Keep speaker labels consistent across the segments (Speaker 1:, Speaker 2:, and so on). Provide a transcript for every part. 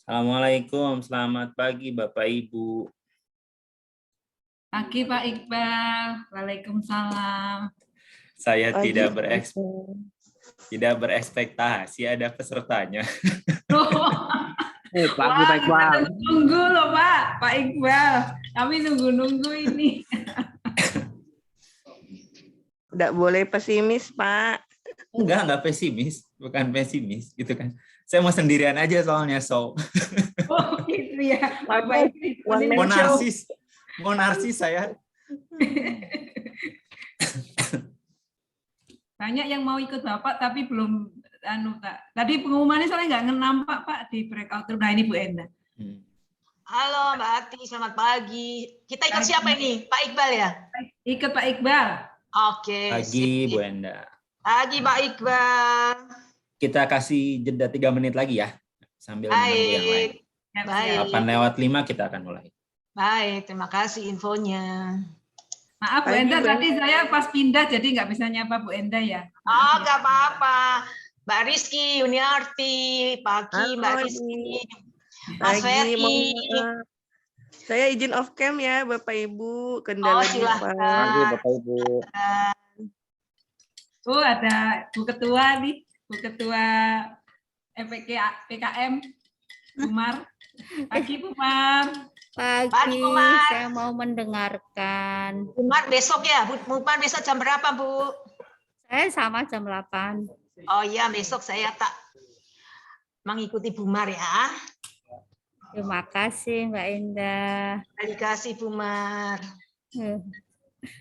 Speaker 1: Assalamualaikum, selamat pagi Bapak Ibu.
Speaker 2: Pagi Pak Iqbal, Waalaikumsalam.
Speaker 1: Saya tidak berekspektasi ada pesertanya.
Speaker 3: Pagi Pak Iqbal.
Speaker 2: Tunggu loh Pak Iqbal. Kami nunggu-nunggu ini.
Speaker 4: Nggak boleh pesimis, Pak.
Speaker 1: Enggak pesimis, bukan pesimis gitu kan. Saya mau sendirian aja soalnya,
Speaker 2: Oh gitu ya. Bapak
Speaker 1: mau narsis saya.
Speaker 2: Banyak yang mau ikut Bapak tapi belum Tadi pengumumannya saya nggak nampak Pak di breakout room. Nah ini Bu Enda.
Speaker 5: Halo Mbak Ati, selamat pagi. Kita ikut siapa ini? Pak Iqbal ya?
Speaker 2: Ikut Pak Iqbal.
Speaker 5: Oke.
Speaker 1: Pagi Bu Enda.
Speaker 5: Pagi Pak Iqbal.
Speaker 1: Kita kasih jeda 3 menit lagi ya, sambil menunggu yang lain.
Speaker 5: Baik.
Speaker 1: 8:05 kita akan mulai.
Speaker 5: Baik, terima kasih infonya.
Speaker 2: Maaf Bu Enda, tadi saya pas pindah jadi nggak bisa nyapa Bu Enda ya.
Speaker 5: Oh, nggak apa-apa. Mbak Rizky, Yuniarti, pagi Mbak Rizky. Mas Ferry.
Speaker 4: Saya izin off cam ya Bapak Ibu, kendala
Speaker 5: silahkan.
Speaker 3: Pagi Bapak Ibu.
Speaker 2: Oh ada Bu Ketua nih, Bu Ketua PKM, Umar. Pagi Bu Umar.
Speaker 6: Pagi, saya mau mendengarkan.
Speaker 5: Umar besok ya, Bu Umar besok jam berapa Bu?
Speaker 6: Saya sama jam 8.
Speaker 5: Oh iya, besok saya tak mengikuti Bu Umar ya.
Speaker 6: Terima kasih Mbak Indah.
Speaker 5: Terima kasih Bu Umar.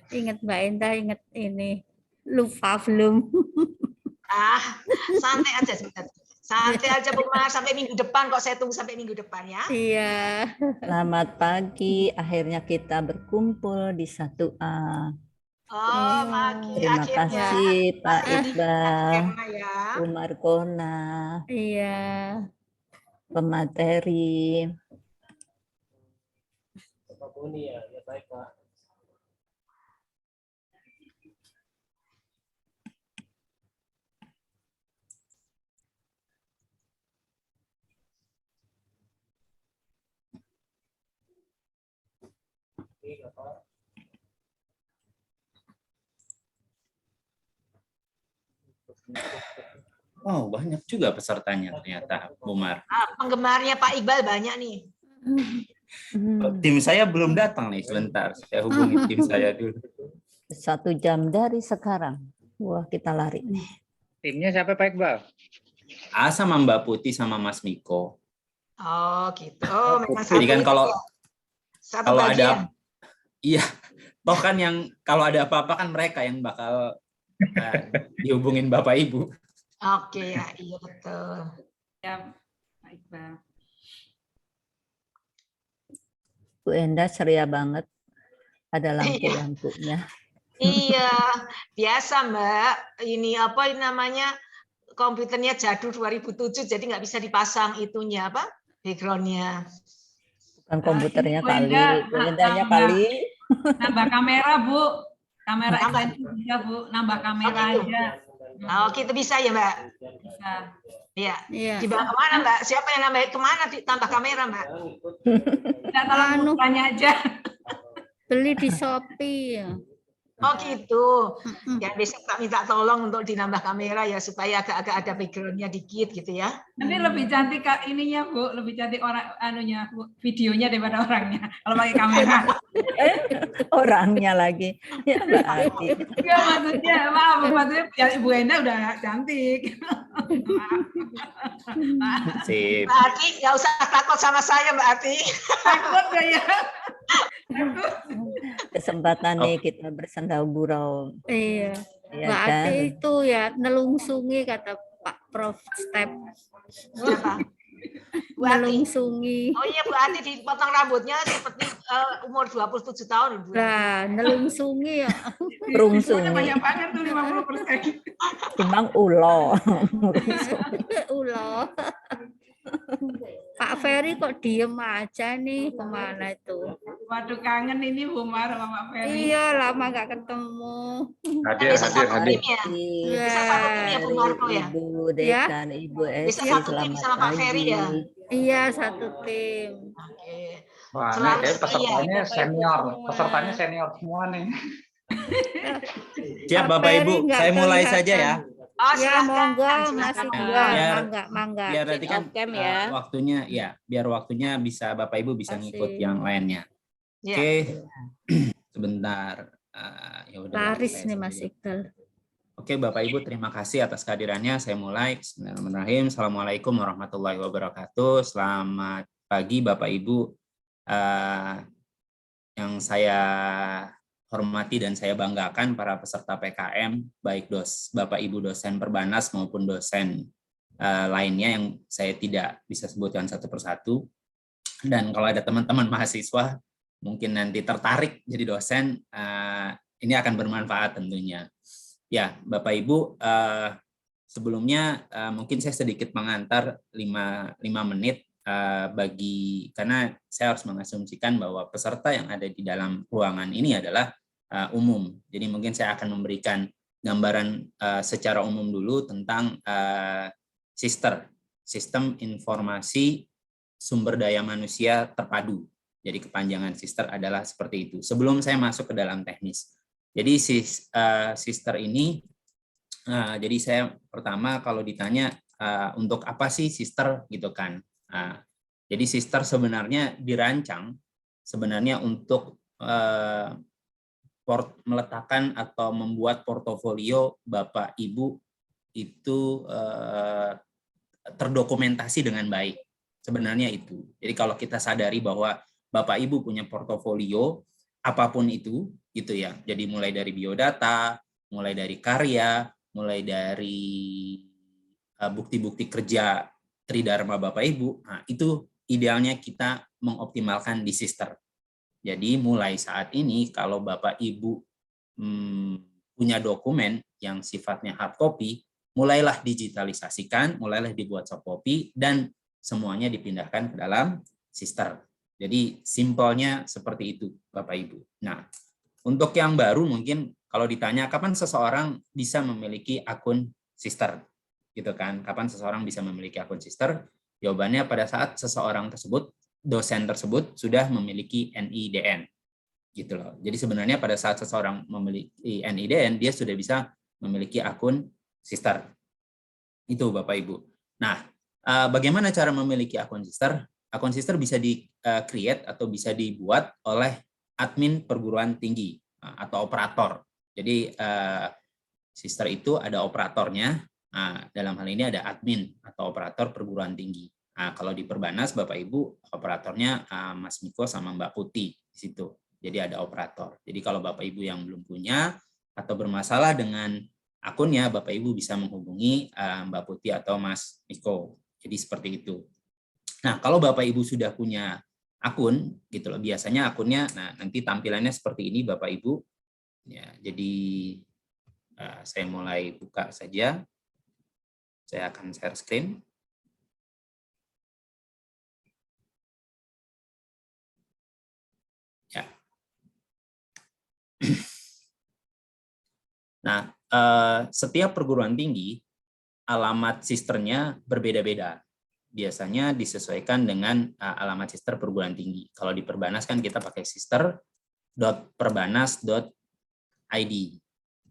Speaker 6: Ingat Mbak Indah, ingat ini. Lupa belum?
Speaker 5: Santai aja sebentar. Santai aja Bu Umar, sampai minggu depan kok, saya tunggu sampai minggu depan ya.
Speaker 6: Iya.
Speaker 7: Selamat pagi, akhirnya kita berkumpul di 1A.
Speaker 5: Oh, pagi.
Speaker 7: Terima kasih Pak Iqbal,
Speaker 5: Ya.
Speaker 7: Umar Kona,
Speaker 6: Iya.
Speaker 7: pemateri.
Speaker 3: Bapak Buni ya, baik Pak.
Speaker 1: Oh, banyak juga pesertanya ternyata, Bu Umar.
Speaker 5: Penggemarnya Pak Iqbal banyak nih.
Speaker 1: Tim saya belum datang nih, sebentar. Saya hubungi tim saya dulu.
Speaker 7: 1 jam dari sekarang. Wah, kita lari nih.
Speaker 3: Timnya siapa Pak Iqbal?
Speaker 1: Sama Mbak Putih sama Mas Miko.
Speaker 5: Oh, gitu. Oh, memang
Speaker 1: Jadi kan kalau
Speaker 5: bagian.
Speaker 1: iya, toh kan yang kalau ada apa-apa kan mereka yang bakal dihubungin Bapak Ibu.
Speaker 5: Oke ya, iya betul.
Speaker 2: Ya, Pak Iqbal.
Speaker 7: Bu Enda ceria banget. Ada lampu-lampunya.
Speaker 5: Iya, biasa Mbak. Ini apa namanya? Komputernya jadul 2007, jadi nggak bisa dipasang itunya apa? Backgroundnya.
Speaker 7: Bukan komputernya
Speaker 2: Bu
Speaker 7: kali,
Speaker 2: Enda,
Speaker 7: Bu Endanya kali.
Speaker 2: Nambah kamera Bu. Kamera extension juga Bu, nambah kamera
Speaker 5: gitu.
Speaker 2: aja.
Speaker 5: Oh, gitu bisa ya Mbak?
Speaker 2: Bisa.
Speaker 5: Iya.
Speaker 6: Iya.
Speaker 5: Dibawa kemana Mbak? Siapa yang nambah kemana ditambah kamera Mbak?
Speaker 2: Kita tolong tanya aja.
Speaker 6: Beli di Shopee.
Speaker 5: Oh gitu. Ya besok tak minta tolong untuk dinambah kamera ya supaya agak-agak ada backgroundnya dikit gitu ya.
Speaker 2: Nanti lebih cantik Kak ininya Bu, lebih cantik orang anunya Bu, videonya daripada orangnya kalau pakai kamera.
Speaker 7: Orangnya lagi. Ya Mbak Ati.
Speaker 2: Ya maksudnya ya Ibu Enda udah cantik.
Speaker 1: Sip.
Speaker 5: Mbak Ati nggak usah takut sama saya Mbak Ati.
Speaker 2: Takut gak ya?
Speaker 7: Kesempatan nih kita bersenda gurau.
Speaker 6: Iya.
Speaker 7: Ya,
Speaker 6: Mbak
Speaker 7: kan?
Speaker 6: Ati itu ya nelungsungi kata Pak Prof Step.
Speaker 5: Siapa? Bu Ati.
Speaker 6: Nelungsungi.
Speaker 5: Oh iya Bu Ati dipotong rambutnya seperti umur 27 tahun Bu.
Speaker 6: Nah, nelungsungi ya.
Speaker 7: Rungsungi.
Speaker 2: Banyak banget tuh 50%.
Speaker 7: Timbang ulo.
Speaker 6: Ulo. Pak Ferry kok diem aja nih, kemana itu?
Speaker 2: Waduh, kangen ini Bu Mar sama Pak Ferry.
Speaker 6: Iya, lama nggak ketemu.
Speaker 3: Hadir,
Speaker 5: Bisa
Speaker 3: hadir,
Speaker 5: satu
Speaker 3: hadir.
Speaker 5: tim ya.
Speaker 6: Iya.
Speaker 5: Bisa satu tim ya Bu Marco ya.
Speaker 7: Ibu
Speaker 6: Ya.
Speaker 7: Dekan, Ibu
Speaker 5: Bisa
Speaker 7: Esti,
Speaker 5: satu tim
Speaker 7: selamat
Speaker 5: sama Pak Ferry
Speaker 7: pagi.
Speaker 5: ya.
Speaker 6: Iya, satu tim.
Speaker 5: Oke.
Speaker 3: Wah, ini
Speaker 5: Selalu
Speaker 3: kayak
Speaker 5: setia,
Speaker 3: pesertanya
Speaker 2: Bapak Ibu
Speaker 3: senior.
Speaker 2: semua.
Speaker 3: Pesertanya senior semua nih.
Speaker 1: Siap
Speaker 6: Pak
Speaker 1: Bapak
Speaker 6: Ferry
Speaker 1: Ibu,
Speaker 6: nggak
Speaker 1: saya mulai
Speaker 6: kelihatan.
Speaker 1: saja ya.
Speaker 5: Oh,
Speaker 6: Ya,
Speaker 5: silakan.
Speaker 6: monggo
Speaker 5: silakan.
Speaker 6: masih
Speaker 1: Ya,
Speaker 6: dua,
Speaker 1: biar-
Speaker 6: mangga.
Speaker 1: Biar nanti kan
Speaker 7: Off cam ya.
Speaker 1: waktunya ya, biar waktunya bisa Bapak Ibu bisa ngikut
Speaker 6: Kasih.
Speaker 1: yang lainnya.
Speaker 5: Ya.
Speaker 1: Oke. Sebentar. Ya udah,
Speaker 6: Laris
Speaker 1: saya
Speaker 6: nih
Speaker 1: sambil-
Speaker 6: Mas Iqbal.
Speaker 1: Oke Bapak Ibu, terima kasih atas kehadirannya. Saya mulai. Bismillahirrahmanirrahim. Assalamualaikum warahmatullahi wabarakatuh. Selamat pagi Bapak Ibu. Yang saya hormati dan saya banggakan para peserta PKM, baik Bapak Ibu dosen Perbanas maupun dosen lainnya yang saya tidak bisa sebutkan satu persatu. Dan kalau ada teman-teman mahasiswa mungkin nanti tertarik jadi dosen, ini akan bermanfaat tentunya. Ya, Bapak Ibu, sebelumnya mungkin saya sedikit mengantar 5 menit karena saya harus mengasumsikan bahwa peserta yang ada di dalam ruangan ini adalah umum. Jadi mungkin saya akan memberikan gambaran secara umum dulu tentang sistem informasi sumber daya manusia terpadu. Jadi kepanjangan sister adalah seperti itu. Sebelum saya masuk ke dalam teknis. Jadi sister ini, jadi saya pertama kalau ditanya untuk apa sih sister gitu kan. Jadi sister sebenarnya dirancang sebenarnya untuk meletakkan atau membuat portofolio Bapak Ibu itu terdokumentasi dengan baik. Sebenarnya itu. Jadi kalau kita sadari bahwa Bapak Ibu punya portofolio apapun itu gitu ya. Jadi mulai dari biodata, mulai dari karya, mulai dari bukti-bukti kerja Tridharma Bapak Ibu. Nah, itu idealnya kita mengoptimalkan di sister. Jadi mulai saat ini kalau Bapak Ibu punya dokumen yang sifatnya hard copy, mulailah digitalisasikan, mulailah dibuat soft copy, dan semuanya dipindahkan ke dalam sister. Jadi simpelnya seperti itu Bapak Ibu. Nah, untuk yang baru mungkin kalau ditanya kapan seseorang bisa memiliki akun sister, gitu kan? Kapan seseorang bisa memiliki akun sister? Jawabannya pada saat seseorang tersebut, dosen tersebut sudah memiliki NIDN, gitu loh. Jadi sebenarnya pada saat seseorang memiliki NIDN, dia sudah bisa memiliki akun sister. Itu Bapak Ibu. Nah, bagaimana cara memiliki akun sister? Akun sister bisa di-create atau bisa dibuat oleh admin perguruan tinggi atau operator. Jadi sister itu ada operatornya. Nah, dalam hal ini ada admin atau operator perguruan tinggi. Nah, kalau di Perbanas Bapak Ibu operatornya Mas Miko sama Mbak Putih di situ. Jadi ada operator. Jadi kalau Bapak Ibu yang belum punya atau bermasalah dengan akunnya, Bapak Ibu bisa menghubungi Mbak Putih atau Mas Miko. Jadi seperti itu. Nah, kalau Bapak Ibu sudah punya akun gitu loh, biasanya akunnya nanti tampilannya seperti ini Bapak Ibu. Ya, jadi saya mulai buka saja. Saya akan share screen. Ya. Nah, setiap perguruan tinggi alamat sisternya berbeda-beda. Biasanya disesuaikan dengan alamat sister perguruan tinggi. Kalau di Perbanas kan kita pakai sister.perbanas.id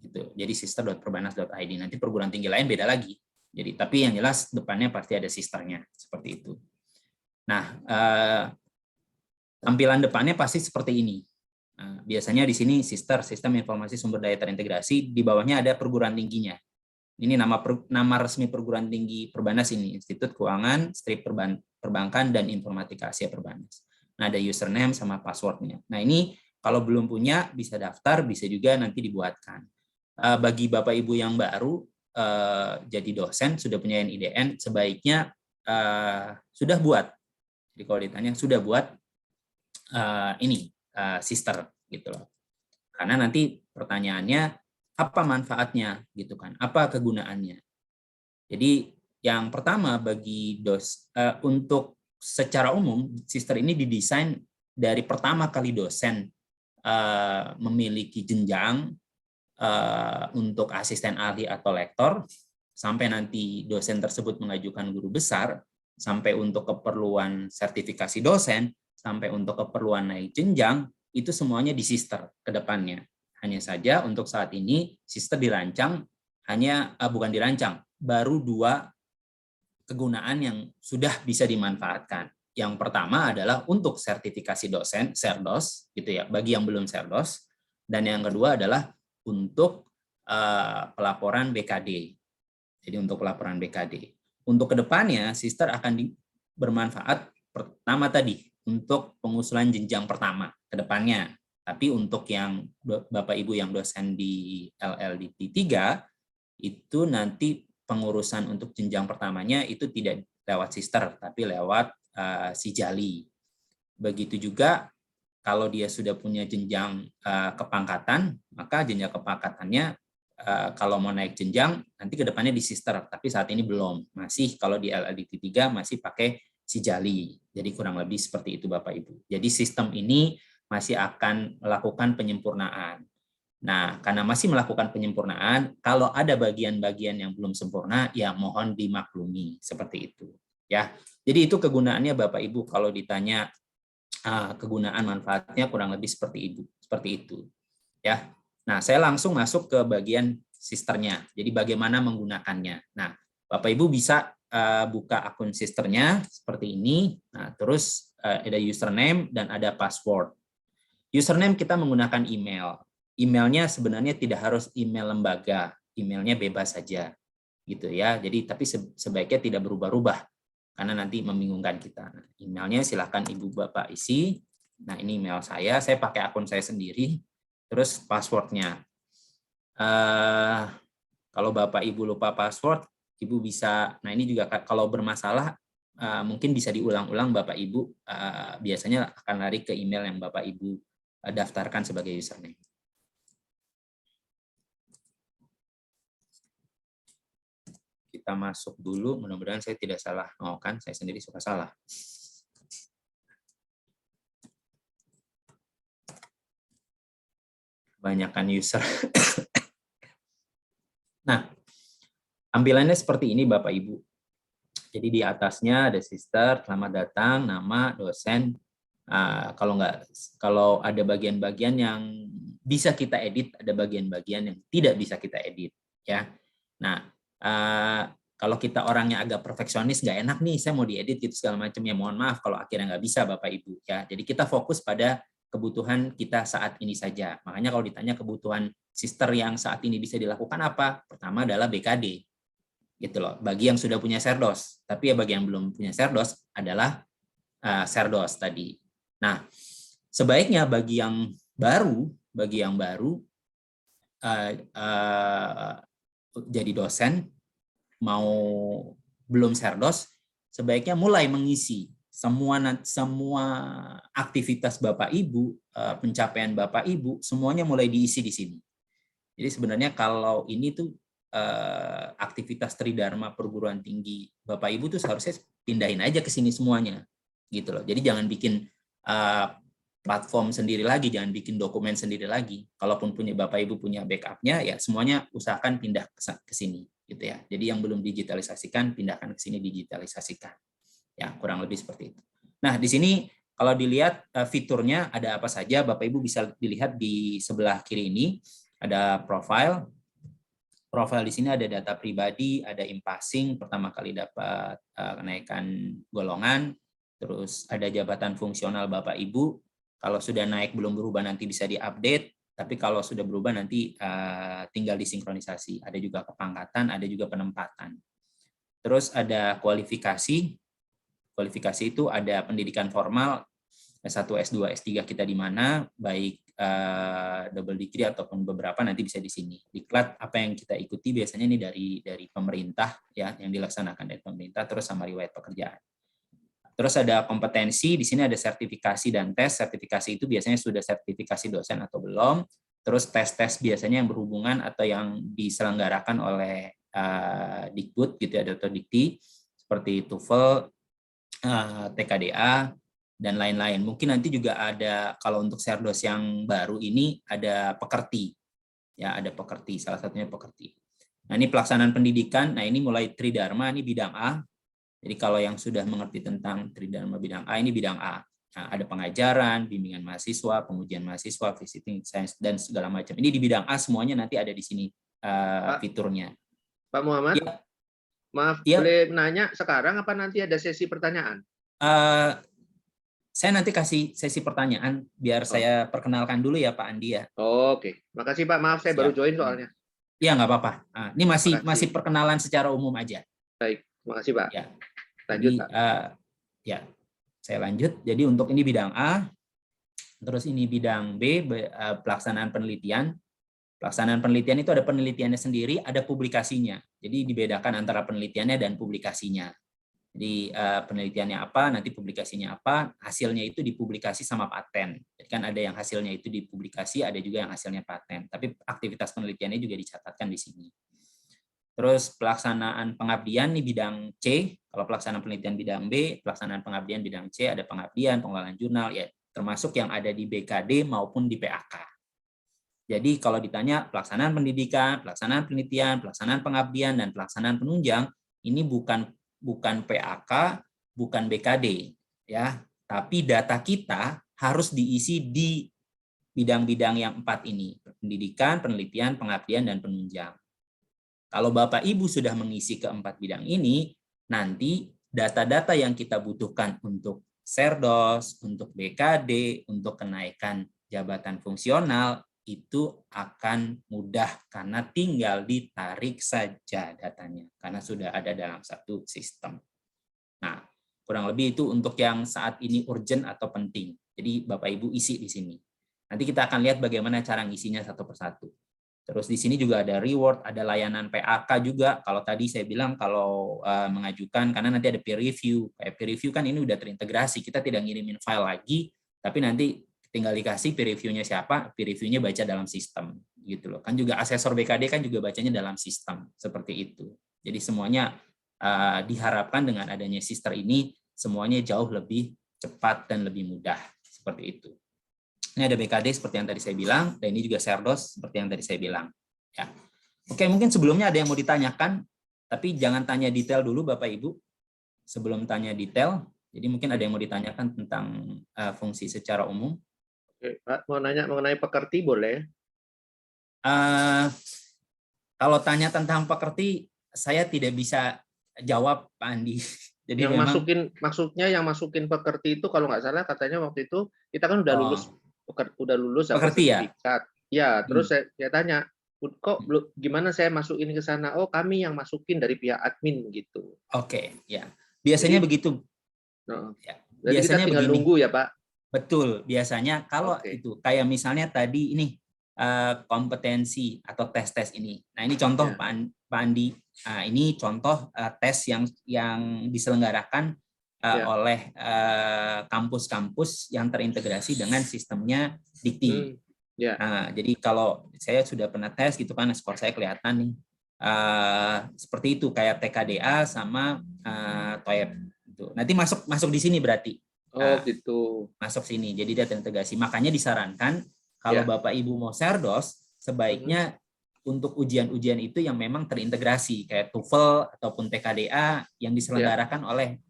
Speaker 1: gitu. Jadi sister.perbanas.id. Nanti perguruan tinggi lain beda lagi. Jadi tapi yang jelas depannya pasti ada sisternya seperti itu. Nah, tampilan depannya pasti seperti ini. Biasanya di sini sistem informasi sumber daya terintegrasi, di bawahnya ada perguruan tingginya. Ini nama resmi perguruan tinggi Perbanas ini, Institut Keuangan, Strip Perbankan dan Informatika Asia Perbanas. Nah, ada username sama passwordnya. Nah, ini kalau belum punya bisa daftar, bisa juga nanti dibuatkan. Bagi Bapak Ibu yang baru jadi dosen, sudah punya NIDN, sebaiknya sudah buat. Jadi kalau ditanya sudah buat ini sister gitu loh. Karena nanti pertanyaannya apa manfaatnya gitu kan? Apa kegunaannya? Jadi yang pertama bagi untuk secara umum sister ini didesain dari pertama kali dosen memiliki jenjang untuk asisten ahli atau lektor, sampai nanti dosen tersebut mengajukan guru besar, sampai untuk keperluan sertifikasi dosen, sampai untuk keperluan naik jenjang, itu semuanya di sister ke depannya. Hanya saja untuk saat ini sister dirancang bukan dirancang, baru 2 kegunaan yang sudah bisa dimanfaatkan. Yang pertama adalah untuk sertifikasi dosen, Serdos, gitu ya, bagi yang belum Serdos, dan yang kedua adalah untuk pelaporan BKD. Jadi untuk pelaporan BKD. Untuk kedepannya, sister akan bermanfaat pertama tadi untuk pengusulan jenjang pertama kedepannya. Tapi untuk yang Bapak Ibu yang dosen di LLDT 3, itu nanti pengurusan untuk jenjang pertamanya itu tidak lewat sister, tapi lewat Sijali. Begitu juga kalau dia sudah punya jenjang kepangkatan, maka jenjang kepangkatannya kalau mau naik jenjang nanti ke depannya di sister, tapi saat ini belum. Masih kalau di LLDT 3 masih pakai Sijali. Jadi kurang lebih seperti itu Bapak Ibu. Jadi sistem ini masih akan melakukan penyempurnaan. Nah, karena masih melakukan penyempurnaan, kalau ada bagian-bagian yang belum sempurna, ya mohon dimaklumi seperti itu. Ya, jadi itu kegunaannya Bapak Ibu. Kalau ditanya kegunaan manfaatnya kurang lebih seperti itu. Ya, nah saya langsung masuk ke bagian sisternya. Jadi bagaimana menggunakannya. Nah, Bapak Ibu bisa buka akun sisternya seperti ini. Nah, terus ada username dan ada password. Username kita menggunakan email. Emailnya sebenarnya tidak harus email lembaga, emailnya bebas saja, gitu ya. Jadi tapi sebaiknya tidak berubah-ubah karena nanti membingungkan kita. Emailnya silakan Ibu Bapak isi. Nah ini email saya pakai akun saya sendiri. Terus passwordnya. Kalau Bapak Ibu lupa password, Ibu bisa. Nah ini juga kalau bermasalah mungkin bisa diulang-ulang Bapak Ibu. Biasanya akan lari ke email yang Bapak Ibu daftarkan sebagai username. Kita masuk dulu, mudah-mudahan saya tidak salah. Oh kan, saya sendiri suka salah. Kebanyakan user. Nah, tampilannya seperti ini Bapak Ibu. Jadi di atasnya ada sister, selamat datang, nama, dosen. Kalau ada bagian-bagian yang bisa kita edit, ada bagian-bagian yang tidak bisa kita edit. Ya. Nah, kalau kita orangnya agak perfeksionis, nggak enak nih, saya mau diedit gitu segala macam, ya mohon maaf kalau akhirnya nggak bisa Bapak Ibu. Ya, jadi kita fokus pada kebutuhan kita saat ini saja. Makanya kalau ditanya kebutuhan sister yang saat ini bisa dilakukan apa? Pertama adalah BKD, gitu loh. Bagi yang sudah punya Serdos, tapi ya bagi yang belum punya Serdos adalah Serdos tadi. Nah, sebaiknya bagi yang baru jadi dosen, mau belum Serdos, sebaiknya mulai mengisi semua aktivitas Bapak Ibu, pencapaian Bapak Ibu, semuanya mulai diisi di sini. Jadi sebenarnya kalau ini tuh aktivitas Tridharma perguruan tinggi Bapak Ibu tuh seharusnya pindahin aja ke sini semuanya, gitu loh. Jadi jangan bikin platform sendiri lagi, jangan bikin dokumen sendiri lagi. Kalaupun Bapak Ibu punya backupnya, ya semuanya usahakan pindah ke sini, gitu ya. Jadi yang belum digitalisasikan, pindahkan ke sini digitalisasikan. Ya, kurang lebih seperti itu. Nah, di sini kalau dilihat fiturnya ada apa saja, Bapak Ibu bisa dilihat di sebelah kiri ini ada profile. Profile di sini ada data pribadi, ada impasing, pertama kali dapat kenaikan golongan. Terus ada jabatan fungsional Bapak Ibu, kalau sudah naik belum berubah nanti bisa diupdate, tapi kalau sudah berubah nanti tinggal disinkronisasi. Ada juga kepangkatan, ada juga penempatan. Terus ada kualifikasi. Kualifikasi itu ada pendidikan formal, S1, S2, S3 kita di mana, baik double degree ataupun beberapa nanti bisa di sini. Diklat apa yang kita ikuti biasanya ini dari pemerintah ya, yang dilaksanakan dari pemerintah, terus sama riwayat pekerjaan. Terus ada kompetensi, di sini ada sertifikasi dan tes. Sertifikasi itu biasanya sudah sertifikasi dosen atau belum. Terus tes-tes biasanya yang berhubungan atau yang diselenggarakan oleh Dikbud gitu ya, atau Dikti, seperti TOEFL, TKDA, dan lain-lain. Mungkin nanti juga ada, kalau untuk Serdos yang baru ini ada pekerti. Ya, ada pekerti, salah satunya pekerti. Nah, ini pelaksanaan pendidikan. Nah, ini mulai Tridharma, ini bidang A. Jadi kalau yang sudah mengerti tentang Tridharma bidang A, ini bidang A. Nah, ada pengajaran, bimbingan mahasiswa, pengujian mahasiswa, visiting science, dan segala macam. Ini di bidang A semuanya nanti ada di sini fiturnya.
Speaker 8: Pak Muhammad,
Speaker 1: Ya.
Speaker 8: maaf,
Speaker 1: Ya.
Speaker 8: boleh nanya sekarang apa nanti ada sesi pertanyaan?
Speaker 1: Saya nanti kasih sesi pertanyaan, biar saya perkenalkan dulu ya Pak Andi ya.
Speaker 8: Oke, makasih Pak. Maaf, saya baru
Speaker 1: Siap.
Speaker 8: join soalnya.
Speaker 1: Iya, nggak apa-apa. Nah, ini
Speaker 8: Makasih.
Speaker 1: masih perkenalan secara umum aja.
Speaker 8: Baik, makasih Pak.
Speaker 1: Ya.
Speaker 8: Lanjut
Speaker 1: Jadi,
Speaker 8: Pak.
Speaker 1: ya, saya lanjut. Jadi untuk ini bidang A, terus ini bidang B, pelaksanaan penelitian. Pelaksanaan penelitian itu ada penelitiannya sendiri, ada publikasinya. Jadi dibedakan antara penelitiannya dan publikasinya. Jadi penelitiannya apa, nanti publikasinya apa, hasilnya itu dipublikasi sama paten. Jadi kan ada yang hasilnya itu dipublikasi, ada juga yang hasilnya paten. Tapi aktivitas penelitiannya juga dicatatkan di sini. Terus pelaksanaan pengabdian di bidang C, kalau pelaksanaan penelitian bidang B, pelaksanaan pengabdian bidang C, ada pengabdian, pengelolaan jurnal, ya termasuk yang ada di BKD maupun di PAK. Jadi kalau ditanya pelaksanaan pendidikan, pelaksanaan penelitian, pelaksanaan pengabdian, dan pelaksanaan penunjang, ini bukan PAK, bukan BKD, ya. Tapi data kita harus diisi di bidang-bidang yang 4 ini: pendidikan, penelitian, pengabdian, dan penunjang. Kalau Bapak Ibu sudah mengisi keempat bidang ini, nanti data-data yang kita butuhkan untuk Serdos, untuk BKD, untuk kenaikan jabatan fungsional, itu akan mudah karena tinggal ditarik saja datanya, karena sudah ada dalam satu sistem. Nah, kurang lebih itu untuk yang saat ini urgent atau penting. Jadi Bapak Ibu isi di sini. Nanti kita akan lihat bagaimana cara ngisinya satu persatu. Terus di sini juga ada reward, ada layanan PAK juga. Kalau tadi saya bilang kalau mengajukan, karena nanti ada peer review. Kayak peer review kan ini udah terintegrasi, kita tidak ngirimin file lagi, tapi nanti tinggal dikasih peer review-nya siapa, peer review-nya baca dalam sistem gitu loh. Kan juga asesor BKD kan juga bacanya dalam sistem seperti itu. Jadi semuanya diharapkan dengan adanya sister ini semuanya jauh lebih cepat dan lebih mudah seperti itu. Ini ada BKD seperti yang tadi saya bilang, dan ini juga Serdos seperti yang tadi saya bilang. Ya. Oke, mungkin sebelumnya ada yang mau ditanyakan, tapi jangan tanya detail dulu Bapak Ibu. Sebelum tanya detail, jadi mungkin ada yang mau ditanyakan tentang fungsi secara umum.
Speaker 8: Oke, Pak, mau nanya mengenai pekerti boleh?
Speaker 1: Kalau tanya tentang pekerti, saya tidak bisa jawab Pak Andi. Jadi
Speaker 8: yang
Speaker 1: memang,
Speaker 8: maksudnya yang masukin pekerti itu kalau nggak salah katanya waktu itu kita kan udah lulus apa,
Speaker 1: pekerti ya?
Speaker 8: sertifikat. Ya, terus saya tanya, kok gimana saya masukin ke sana? Oh, kami yang masukin dari pihak admin gitu.
Speaker 1: Oke, ya. Biasanya begitu.
Speaker 8: Ya. Jadi
Speaker 1: Biasanya
Speaker 8: kita tinggal
Speaker 1: begini.
Speaker 8: nunggu ya, Pak.
Speaker 1: Betul, biasanya kalau
Speaker 8: Oke.
Speaker 1: itu kayak misalnya tadi ini kompetensi atau tes-tes ini. Nah, ini contoh
Speaker 8: Ya.
Speaker 1: Pak Andi. Nah, ini contoh tes yang diselenggarakan oleh kampus-kampus yang terintegrasi dengan sistemnya Dikti.
Speaker 8: Ya.
Speaker 1: Nah, jadi kalau saya sudah pernah tes gitu kan, skor saya kelihatan nih. Seperti itu kayak TKDA sama TOEIC. Gitu. Nanti masuk di sini berarti.
Speaker 8: Oh, gitu.
Speaker 1: Masuk sini. Jadi dia terintegrasi. Makanya disarankan kalau Bapak Ibu mau Serdos, sebaiknya untuk ujian-ujian itu yang memang terintegrasi kayak TOEFL ataupun TKDA yang diselenggarakan oleh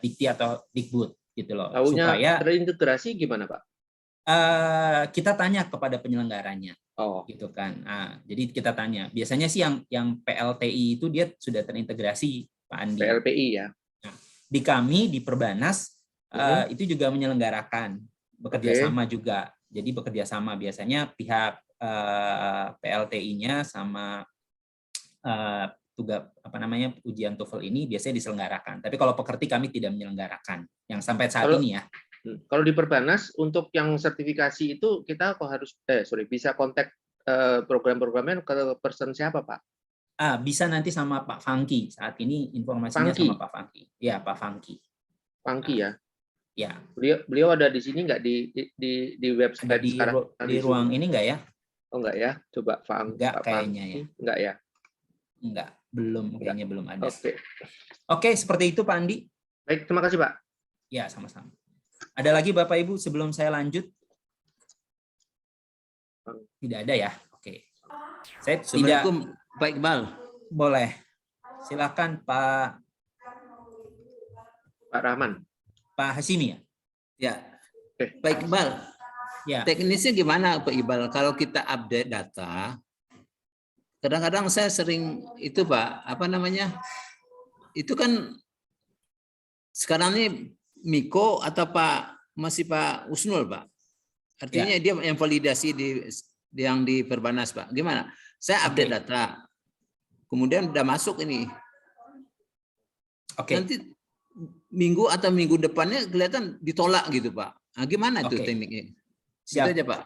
Speaker 1: Dikti atau Dikbud gitu loh.
Speaker 8: Taunya
Speaker 1: supaya
Speaker 8: terintegrasi gimana, Pak?
Speaker 1: Kita tanya kepada penyelenggaranya.
Speaker 8: Oh,
Speaker 1: gitu kan. Nah, jadi kita tanya. Biasanya sih yang PLTI itu dia sudah terintegrasi, Pak Andi.
Speaker 8: PLPI ya.
Speaker 1: Nah, di kami di Perbanas itu juga menyelenggarakan, bekerja sama juga. Jadi bekerja sama biasanya pihak PLTI-nya sama tugas ujian TOEFL ini biasanya diselenggarakan. Tapi kalau pekerti kami tidak menyelenggarakan yang sampai saat ini ya.
Speaker 8: Kalau di Perbanas untuk yang sertifikasi itu kita kok harus bisa kontak program-programnya ke person siapa, Pak?
Speaker 1: Bisa nanti sama Pak Fangki. Saat ini informasinya sama Pak Fangki. Ya, Pak Fangki.
Speaker 8: Fangki ya.
Speaker 1: Ya.
Speaker 8: Beliau ada di sini nggak di website sekarang?
Speaker 1: Di ruang ini nggak ya?
Speaker 8: Oh nggak ya? Coba
Speaker 1: Enggak kayaknya ya.
Speaker 8: Nggak ya?
Speaker 1: Enggak, kayaknya belum ada.
Speaker 8: Oke.
Speaker 1: Oke, seperti itu Pak Andi.
Speaker 8: Baik, terima kasih Pak.
Speaker 1: Ya, sama-sama. Ada lagi Bapak Ibu sebelum saya lanjut? Tidak ada ya? Oke. Saya tidak.
Speaker 9: Assalamualaikum Pak Iqbal.
Speaker 1: Boleh. Silakan Pak
Speaker 8: Rahman.
Speaker 1: Pak Hasimi ya.
Speaker 9: Ya,
Speaker 8: Oke.
Speaker 9: Pak Iqbal.
Speaker 1: Ya.
Speaker 9: Teknisnya gimana Pak Iqbal? Kalau kita update data, kadang-kadang saya sering itu Pak, apa namanya? Itu kan sekarang ini Miko atau masih Pak Usnul Pak? Artinya dia yang validasi yang di Perbanas Pak. Gimana? Saya update data, kemudian udah masuk ini.
Speaker 1: Oke.
Speaker 9: Nanti minggu atau minggu depannya kelihatan ditolak gitu Pak. Nah, gimana itu tekniknya?
Speaker 1: Siap.
Speaker 9: Itu aja Pak.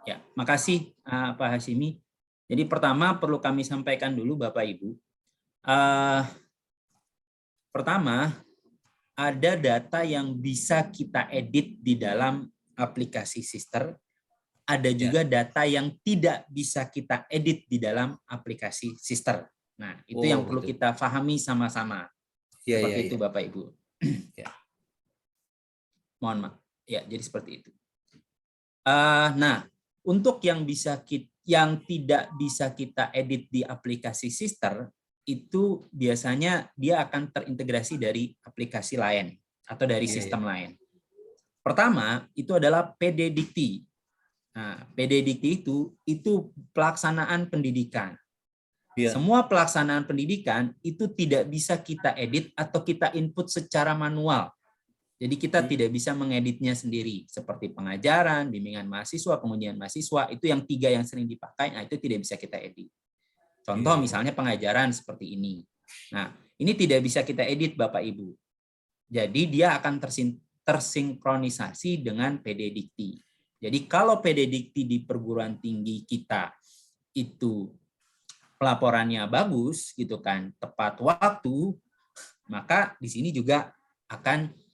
Speaker 1: Ya, makasih Pak Hasimi. Jadi pertama perlu kami sampaikan dulu Bapak Ibu. Pertama, ada data yang bisa kita edit di dalam aplikasi Sister. Ada juga data yang tidak bisa kita edit di dalam aplikasi Sister. Nah, itu yang perlu kita pahami sama-sama. Seperti itu Bapak Ibu.
Speaker 9: Ya.
Speaker 1: Mohon maaf. Ya, jadi seperti itu. Nah, untuk yang tidak bisa kita edit di aplikasi Sister, itu biasanya dia akan terintegrasi dari aplikasi lain atau dari sistem lain. Pertama, itu adalah PD Dikti. Nah, PD Dikti itu pelaksanaan pendidikan. Semua pelaksanaan pendidikan itu tidak bisa kita edit atau kita input secara manual. Jadi kita tidak bisa mengeditnya sendiri, seperti pengajaran, bimbingan mahasiswa, pengujian mahasiswa, itu yang 3 yang sering dipakai, nah itu tidak bisa kita edit. Contoh misalnya pengajaran seperti ini. Nah, ini tidak bisa kita edit Bapak Ibu. Jadi dia akan tersinkronisasi dengan PD Dikti. Jadi kalau PD Dikti di perguruan tinggi kita itu pelaporannya bagus gitu kan, tepat waktu, maka di sini juga akan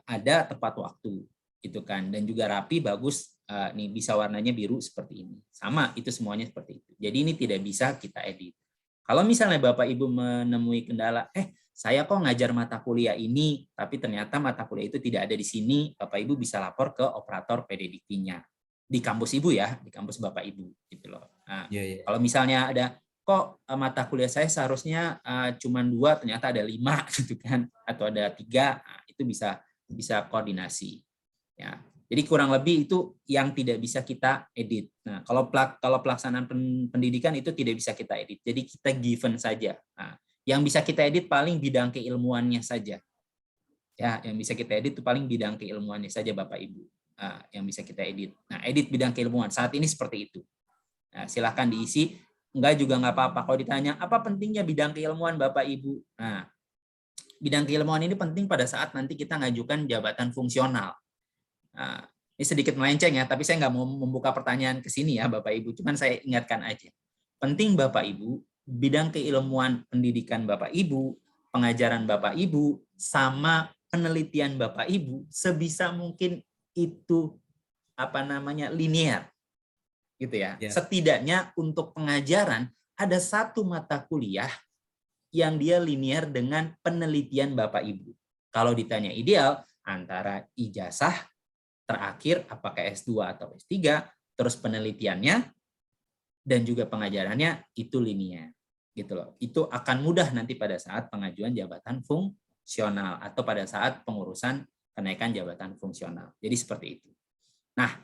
Speaker 1: ada tepat waktu gitu kan, dan juga rapi, bagus, nih bisa warnanya biru seperti ini. Sama, itu semuanya seperti itu. Jadi ini tidak bisa kita edit. Kalau misalnya Bapak Ibu menemui kendala, saya kok ngajar mata kuliah ini, tapi ternyata mata kuliah itu tidak ada di sini, Bapak Ibu bisa lapor ke operator PD Diktinya di kampus Ibu ya, di kampus Bapak Ibu gitu loh. Nah, kalau misalnya ada kok mata kuliah saya seharusnya cuma 2, ternyata ada 5 gitu kan, atau ada 3, nah, itu bisa koordinasi. Ya, jadi kurang lebih itu yang tidak bisa kita edit. Nah, kalau pelaksanaan pendidikan itu tidak bisa kita edit. Jadi kita given saja. Nah, yang bisa kita edit paling bidang keilmuannya saja. Ya, yang bisa kita edit itu paling bidang keilmuannya saja Bapak Ibu. Nah, yang bisa kita edit. Nah, edit bidang keilmuan saat ini seperti itu. Nah, silakan diisi. Enggak juga nggak apa-apa. Kalau ditanya apa pentingnya bidang keilmuan Bapak Ibu. Nah, bidang keilmuan ini penting pada saat nanti kita ngajukan jabatan fungsional. Nah, ini sedikit melenceng ya, tapi saya nggak mau membuka pertanyaan ke sini ya Bapak Ibu, cuman saya ingatkan aja. Penting Bapak Ibu, bidang keilmuan pendidikan Bapak Ibu, pengajaran Bapak Ibu, sama penelitian Bapak Ibu, sebisa mungkin itu linear. Gitu ya. Setidaknya untuk pengajaran ada satu mata kuliah yang dia linear dengan penelitian Bapak Ibu. Kalau ditanya ideal, antara ijazah, terakhir apakah S2 atau S3, terus penelitiannya, dan juga pengajarannya itu linear. Gitu loh. Itu akan mudah nanti pada saat pengajuan jabatan fungsional atau pada saat pengurusan kenaikan jabatan fungsional. Jadi seperti itu. Nah,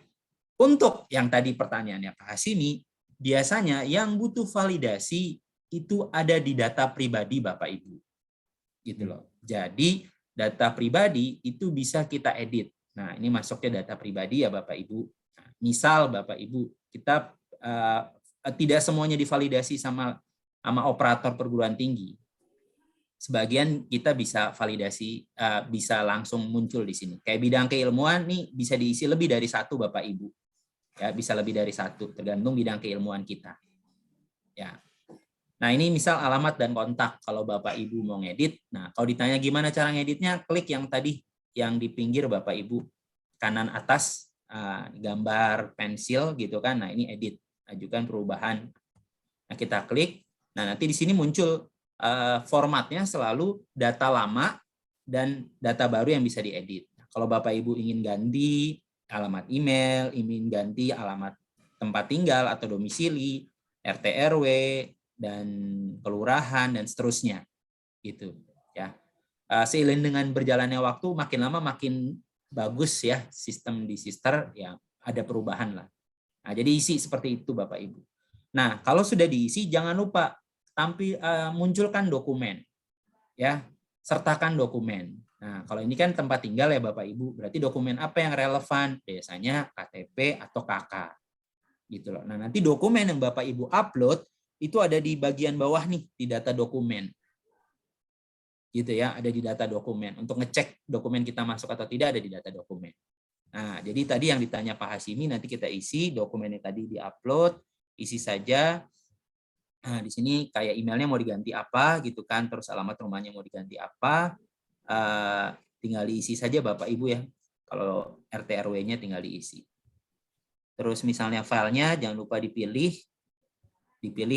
Speaker 1: untuk yang tadi pertanyaannya Pak Hasimi, biasanya yang butuh validasi itu ada di data pribadi Bapak Ibu. Gitu loh. Jadi data pribadi itu bisa kita edit. Nah, ini masuknya data pribadi ya Bapak Ibu. Nah, misal Bapak Ibu, kita tidak semuanya divalidasi sama operator perguruan tinggi. Sebagian kita bisa validasi, bisa langsung muncul di sini. Kayak bidang keilmuan nih bisa diisi lebih dari 1 Bapak Ibu. Ya, bisa lebih dari 1, tergantung bidang keilmuan kita. Ya. Nah, ini misal alamat dan kontak kalau Bapak Ibu mau ngedit. Nah, kalau ditanya gimana cara ngeditnya, klik yang tadi yang di pinggir Bapak Ibu kanan atas, gambar pensil gitu kan. Nah, ini edit, ajukan perubahan. Nah, kita klik. Nah, nanti di sini muncul formatnya selalu data lama dan data baru yang bisa diedit. Nah, Kalau Bapak Ibu ingin ganti alamat email, ingin ganti alamat tempat tinggal atau domisili, RT RW dan kelurahan dan seterusnya, gitu ya. Seiring dengan berjalannya waktu, makin lama makin bagus ya sistem di Sister, ya ada perubahan lah. Nah, jadi isi seperti itu Bapak Ibu. Nah, kalau sudah diisi jangan lupa munculkan dokumen, ya, sertakan dokumen. Nah, kalau ini kan tempat tinggal ya Bapak Ibu, berarti dokumen apa yang relevan? Biasanya KTP atau KK, gitu loh. Nah, nanti dokumen yang Bapak Ibu upload itu ada di bagian bawah nih di data dokumen, gitu ya, ada di data dokumen. Untuk ngecek dokumen kita masuk atau tidak ada di data dokumen. Nah, jadi tadi yang ditanya Pak Hasimi nanti kita isi dokumennya tadi diupload, isi saja. Nah, di sini kayak emailnya mau diganti apa gitu kan, terus alamat rumahnya mau diganti apa, tinggal diisi saja Bapak Ibu ya. Kalau RT RW-nya tinggal diisi. Terus misalnya filenya jangan lupa dipilih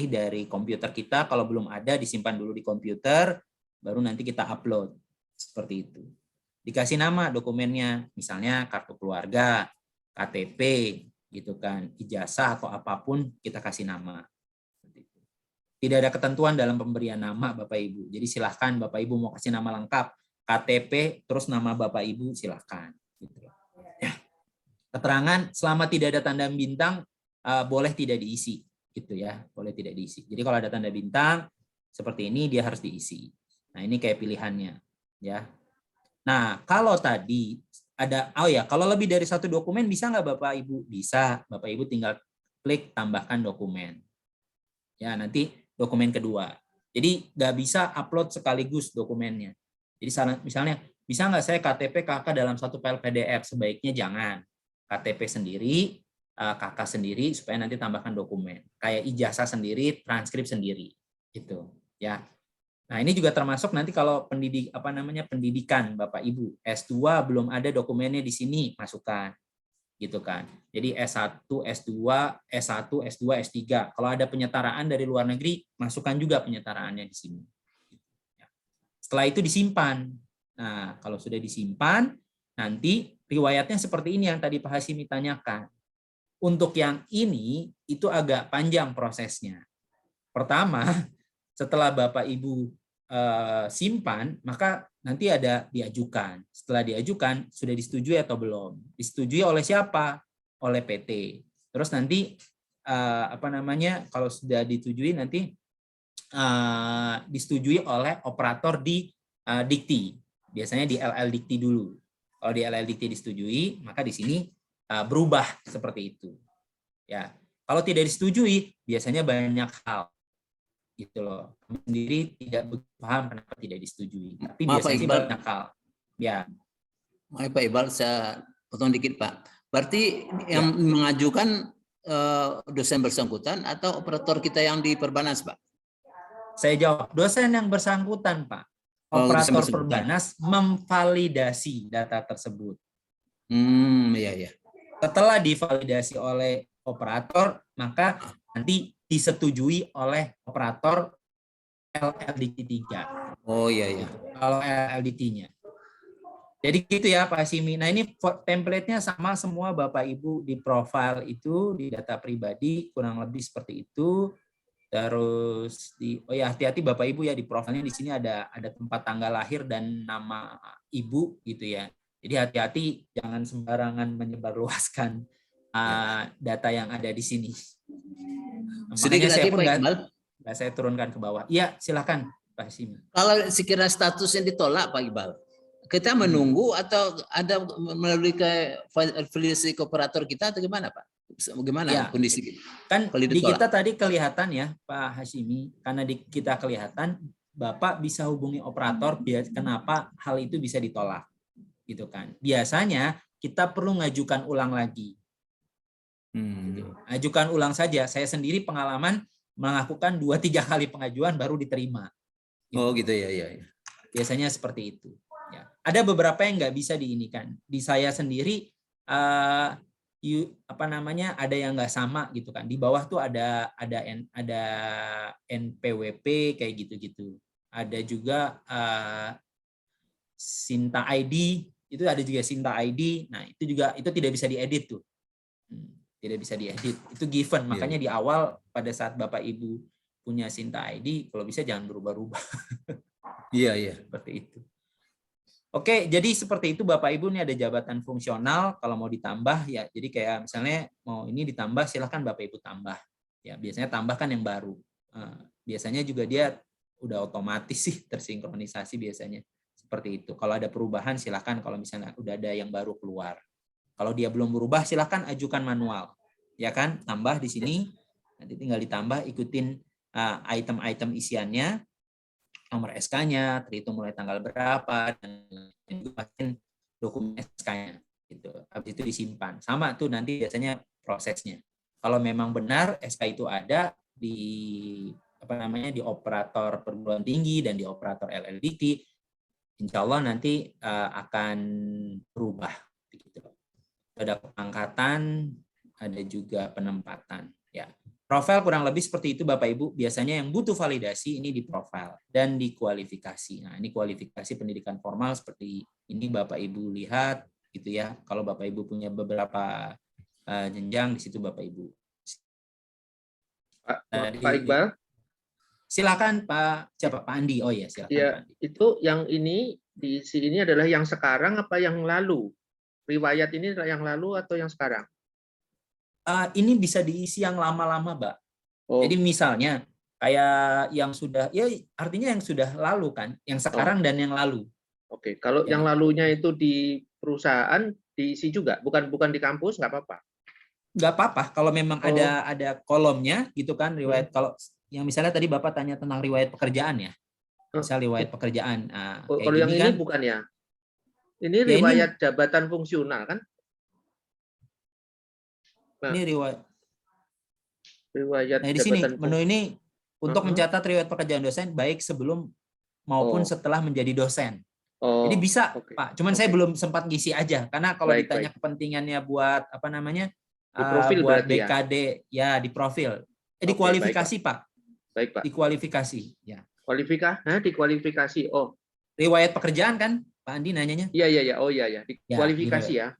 Speaker 1: dari komputer kita. Kalau belum ada disimpan dulu di komputer, baru nanti kita upload seperti itu. Dikasih nama dokumennya, misalnya kartu keluarga, KTP, gitu kan, ijazah atau apapun kita kasih nama. Tidak ada ketentuan dalam pemberian nama Bapak Ibu. Jadi silahkan Bapak Ibu mau kasih nama lengkap, KTP, terus nama Bapak Ibu silahkan. Gitu. Ya. Keterangan selama tidak ada tanda bintang boleh tidak diisi, gitu ya, boleh tidak diisi. Jadi kalau ada tanda bintang seperti ini dia harus diisi. Nah ini kayak pilihannya, ya. Nah kalau tadi ada, kalau lebih dari satu dokumen bisa nggak Bapak Ibu? Bisa, Bapak Ibu tinggal klik tambahkan dokumen. Ya nanti dokumen kedua. Jadi nggak bisa upload sekaligus dokumennya. Jadi misalnya bisa nggak saya KTP KK dalam satu file PDF? Sebaiknya jangan. KTP sendiri, KK sendiri supaya nanti tambahkan dokumen. Kayak ijazah sendiri, transkrip sendiri, gitu. Ya. Nah ini juga termasuk nanti kalau pendidikan Bapak Ibu S2 belum ada dokumennya di sini masukkan. Gitu kan. Jadi S1, S2, S1, S2, S3. Kalau ada penyetaraan dari luar negeri, masukkan juga penyetaraannya di sini. Setelah itu disimpan. Nah, kalau sudah disimpan, nanti riwayatnya seperti ini yang tadi Pak Hasimi tanyakan. Untuk yang ini, itu agak panjang prosesnya. Pertama, setelah Bapak Ibu simpan, maka nanti ada diajukan. Setelah diajukan, sudah disetujui atau belum? Disetujui oleh siapa? Oleh PT. Terus nanti kalau sudah disetujui nanti disetujui oleh operator di Dikti. Biasanya di LL Dikti dulu. Kalau di LL Dikti disetujui, maka di sini berubah seperti itu. Ya, kalau tidak disetujui, biasanya banyak hal. Gitu loh. Kami sendiri tidak paham kenapa tidak disetujui. Tapi biasanya banyak hal. Ya.
Speaker 9: Maaf Pak Iqbal, saya potong dikit Pak. Berarti yang mengajukan dosen bersangkutan atau operator kita yang di Perbanas Pak?
Speaker 1: Saya jawab, dosen yang bersangkutan Pak. Operator Perbanas memvalidasi data tersebut.
Speaker 9: Iya.
Speaker 1: Setelah divalidasi oleh operator, maka nanti disetujui oleh operator LLDT 3.
Speaker 9: Oh iya.
Speaker 1: Kalau LLDT-nya. Jadi gitu ya Pak Hasimi. Nah ini template-nya sama semua Bapak Ibu di profile itu, di data pribadi kurang lebih seperti itu. Terus hati-hati Bapak Ibu ya, di profilnya di sini ada tempat tanggal lahir dan nama ibu gitu ya. Jadi hati-hati jangan sembarangan menyebarluaskan data yang ada di sini.
Speaker 9: Sedikit lagi Pak Iqbal.
Speaker 1: Saya turunkan ke bawah. Iya, silakan Pak Hasimi.
Speaker 9: Kalau sekira statusnya ditolak Pak Iqbal, kita menunggu atau ada melalui ke validasi kooperator kita atau gimana Pak? Gimana kondisi kita?
Speaker 1: Kan di kita tadi kelihatan ya Pak Hasimi, karena di kita kelihatan Bapak bisa hubungi operator, kenapa hal itu bisa ditolak, gitu kan? Biasanya kita perlu ngajukan ulang lagi. Ajukan ulang saja. Saya sendiri pengalaman melakukan 2-3 kali pengajuan baru diterima. Gitu.
Speaker 9: Oh gitu ya.
Speaker 1: Biasanya seperti itu. Ya. Ada beberapa yang nggak bisa diinikan. Di saya sendiri ada yang nggak sama gitu kan. Di bawah tuh ada NPWP kayak gitu-gitu. Ada juga Sinta ID itu ada juga Sinta ID. Nah, itu juga itu tidak bisa diedit tuh. Tidak bisa diedit. Itu given. Makanya di awal pada saat Bapak Ibu punya Sinta ID, kalau bisa jangan berubah-ubah.
Speaker 9: Iya.
Speaker 1: Seperti itu. Oke, jadi seperti itu Bapak Ibu, ini ada jabatan fungsional. Kalau mau ditambah ya, jadi kayak misalnya mau ini ditambah, silahkan Bapak Ibu tambah. Ya, biasanya tambahkan yang baru. Biasanya juga dia udah otomatis sih tersinkronisasi biasanya. Seperti itu. Kalau ada perubahan silahkan, kalau misalnya udah ada yang baru keluar. Kalau dia belum berubah silahkan ajukan manual. Ya kan? Tambah di sini, nanti tinggal ditambah, ikutin item-item isiannya, nomor SK-nya, terhitung mulai tanggal berapa, dan masukin dokumen SK-nya. Gitu. Habis itu disimpan. Sama tuh nanti biasanya prosesnya. Kalau memang benar SK itu ada di di operator perguruan tinggi dan di operator LLDT, insya Allah nanti akan berubah. Gitu. Ada pengangkatan, ada juga penempatan. Ya. Profil kurang lebih seperti itu Bapak Ibu. Biasanya yang butuh validasi ini di profil dan di kualifikasi. Nah, ini kualifikasi pendidikan formal seperti ini Bapak Ibu lihat gitu ya. Kalau Bapak Ibu punya beberapa jenjang di situ Bapak Ibu.
Speaker 8: Pak Iqbal.
Speaker 1: Silakan Pak siapa Pak Andi. Oh ya, silakan
Speaker 8: Ya,
Speaker 1: Pak Andi.
Speaker 8: itu yang ini di sini adalah yang sekarang apa yang lalu? Riwayat ini adalah yang lalu atau yang sekarang?
Speaker 1: Ini bisa diisi yang lama-lama, Mbak.
Speaker 8: Oh.
Speaker 1: Jadi misalnya kayak yang sudah, ya artinya yang sudah lalu kan, yang sekarang dan yang lalu.
Speaker 8: Oke, kalau
Speaker 1: Ya.
Speaker 8: yang lalunya itu di perusahaan diisi juga, bukan di kampus nggak apa-apa.
Speaker 1: Nggak apa-apa kalau memang ada kolomnya gitu kan, riwayat. Kalau yang misalnya tadi Bapak tanya tentang riwayat pekerjaan ya, misal riwayat pekerjaan.
Speaker 8: Kalau yang ini kan, bukan ya? Ini riwayat jabatan fungsional kan? Nah,
Speaker 1: ini riwayat.
Speaker 8: Nah,
Speaker 1: di sini menu ini untuk mencatat riwayat pekerjaan dosen baik sebelum maupun setelah menjadi dosen. Jadi bisa, Pak. Cuman saya belum sempat ngisi aja karena kalau ditanya kepentingannya buat buat BKD ya di profil. Di kualifikasi, Pak.
Speaker 8: Baik, Pak.
Speaker 1: Di kualifikasi, ya.
Speaker 8: Di kualifikasi. Oh.
Speaker 1: Riwayat pekerjaan kan, Pak Andi nanyanya?
Speaker 8: Iya. Oh iya. Di kualifikasi ya.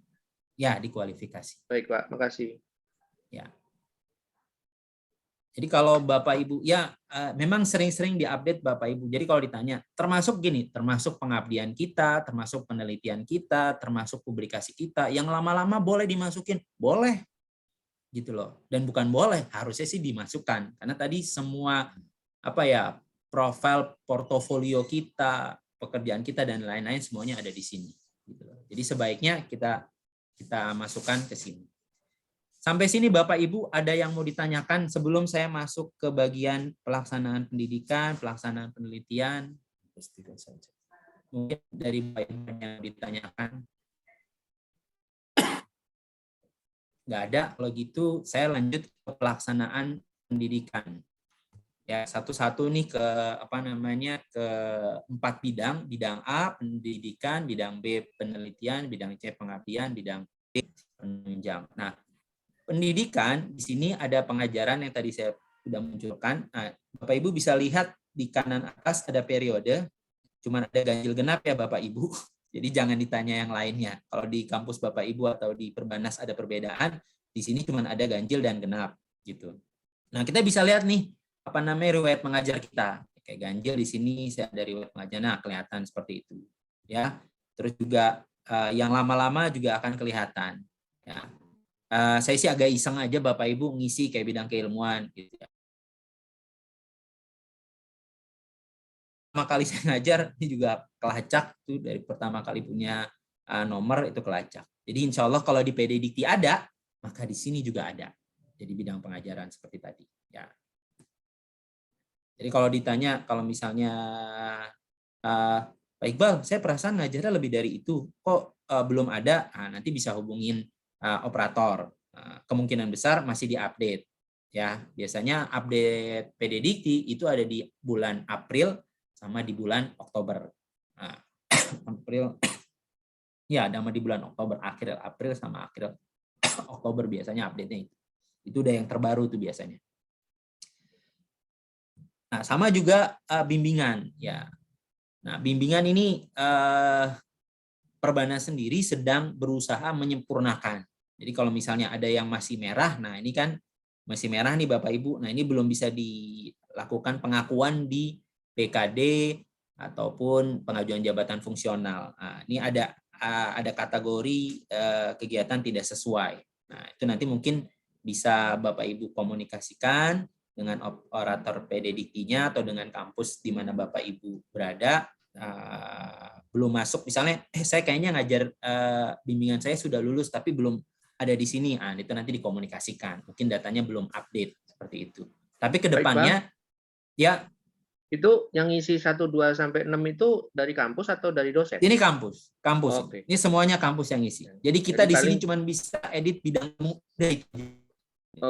Speaker 1: Ya, di kualifikasi.
Speaker 8: Baik, Pak. Makasih.
Speaker 1: Ya. Jadi kalau Bapak Ibu, ya memang sering-sering diupdate Bapak Ibu. Jadi kalau ditanya, termasuk pengabdian kita, termasuk penelitian kita, termasuk publikasi kita, yang lama-lama boleh dimasukin, boleh, gitu loh. Dan bukan boleh, harusnya sih dimasukkan. Karena tadi semua profil portofolio kita, pekerjaan kita dan lain-lain semuanya ada di sini. Gitu loh. Jadi sebaiknya kita masukkan ke sini. Sampai sini Bapak Ibu ada yang mau ditanyakan sebelum saya masuk ke bagian pelaksanaan pendidikan, pelaksanaan penelitian. Mungkin dari Bapak Ibu yang ditanyakan. Nggak ada, kalau gitu saya lanjut ke pelaksanaan pendidikan. Ya, satu-satu nih ke ke 4 bidang A pendidikan, bidang B penelitian, bidang C pengabdian, bidang D penunjang. Nah, pendidikan di sini ada pengajaran yang tadi saya sudah munculkan. Nah, Bapak Ibu bisa lihat di kanan atas ada periode, cuman ada ganjil genap ya Bapak Ibu. Jadi jangan ditanya yang lainnya. Kalau di kampus Bapak Ibu atau di Perbanas ada perbedaan, di sini cuman ada ganjil dan genap gitu. Nah, kita bisa lihat nih riwayat mengajar kita. Kayak ganjil di sini saya ada riwayat mengajar. Nah, kelihatan seperti itu. Ya. Terus juga yang lama-lama juga akan kelihatan. Ya. Saya sih agak iseng aja Bapak Ibu ngisi kayak bidang keilmuan gitu ya. Pertama kali saya ngajar ini juga kelacak tuh dari pertama kali punya nomor itu kelacak. Jadi insya Allah kalau di PD Dikti ada, maka di sini juga ada. Jadi bidang pengajaran seperti tadi. Ya. Jadi kalau ditanya kalau misalnya Pak Iqbal, saya perasaan ngajarnya lebih dari itu, kok belum ada? Nah, nanti bisa hubungin operator. Kemungkinan besar masih diupdate. Ya, biasanya update PD Dikti itu ada di bulan April sama di bulan Oktober. April, ya, sama di bulan Oktober, akhir April sama akhir Oktober biasanya update-nya itu. Itu udah yang terbaru tuh biasanya. Nah, sama juga bimbingan, ya. Nah, bimbingan ini Perbanas sendiri sedang berusaha menyempurnakan. Jadi kalau misalnya ada yang masih merah, nah ini kan masih merah nih Bapak Ibu, nah ini belum bisa dilakukan pengakuan di PKD ataupun pengajuan jabatan fungsional. Nah, ini ada kategori kegiatan tidak sesuai. Nah, itu nanti mungkin bisa Bapak Ibu komunikasikan dengan operator PDDikti-nya atau dengan kampus di mana Bapak Ibu berada. Belum masuk misalnya saya kayaknya ngajar bimbingan saya sudah lulus tapi belum ada di sini, itu nanti dikomunikasikan, mungkin datanya belum update seperti itu. Tapi kedepannya ya
Speaker 8: itu yang isi 1, 2 sampai 6 itu dari kampus atau dari dosen?
Speaker 1: ini kampus.
Speaker 8: Oke.
Speaker 1: Ini semuanya kampus yang isi. Jadi kita
Speaker 8: Jadi
Speaker 1: di sini cuma bisa edit bidang ilmu.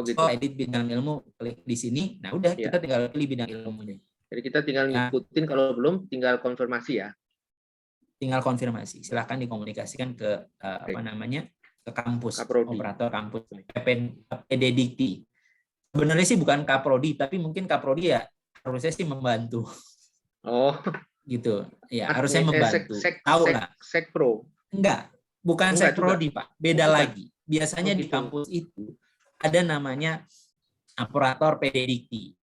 Speaker 8: gitu.
Speaker 1: Edit bidang ilmu, klik di sini. Nah udah kita tinggal pilih bidang ilmunya.
Speaker 8: Jadi kita tinggal ngikutin, kalau belum tinggal konfirmasi ya.
Speaker 1: Tinggal konfirmasi. Silahkan dikomunikasikan ke ke kampus,
Speaker 8: Kaprodi.
Speaker 1: operator kampus, PDDikti. Sebenarnya sih bukan Kaprodi, tapi mungkin Kaprodi ya harusnya sih membantu.
Speaker 8: Oh,
Speaker 1: gitu. Ya, harusnya membantu. Tahu lah.
Speaker 8: Sekpro.
Speaker 1: Enggak, bukan
Speaker 8: Enggak
Speaker 1: Sekprodi, Pak. Beda
Speaker 8: Bukan.
Speaker 1: lagi. Biasanya di
Speaker 8: gitu.
Speaker 1: kampus itu ada namanya operator PDDikti.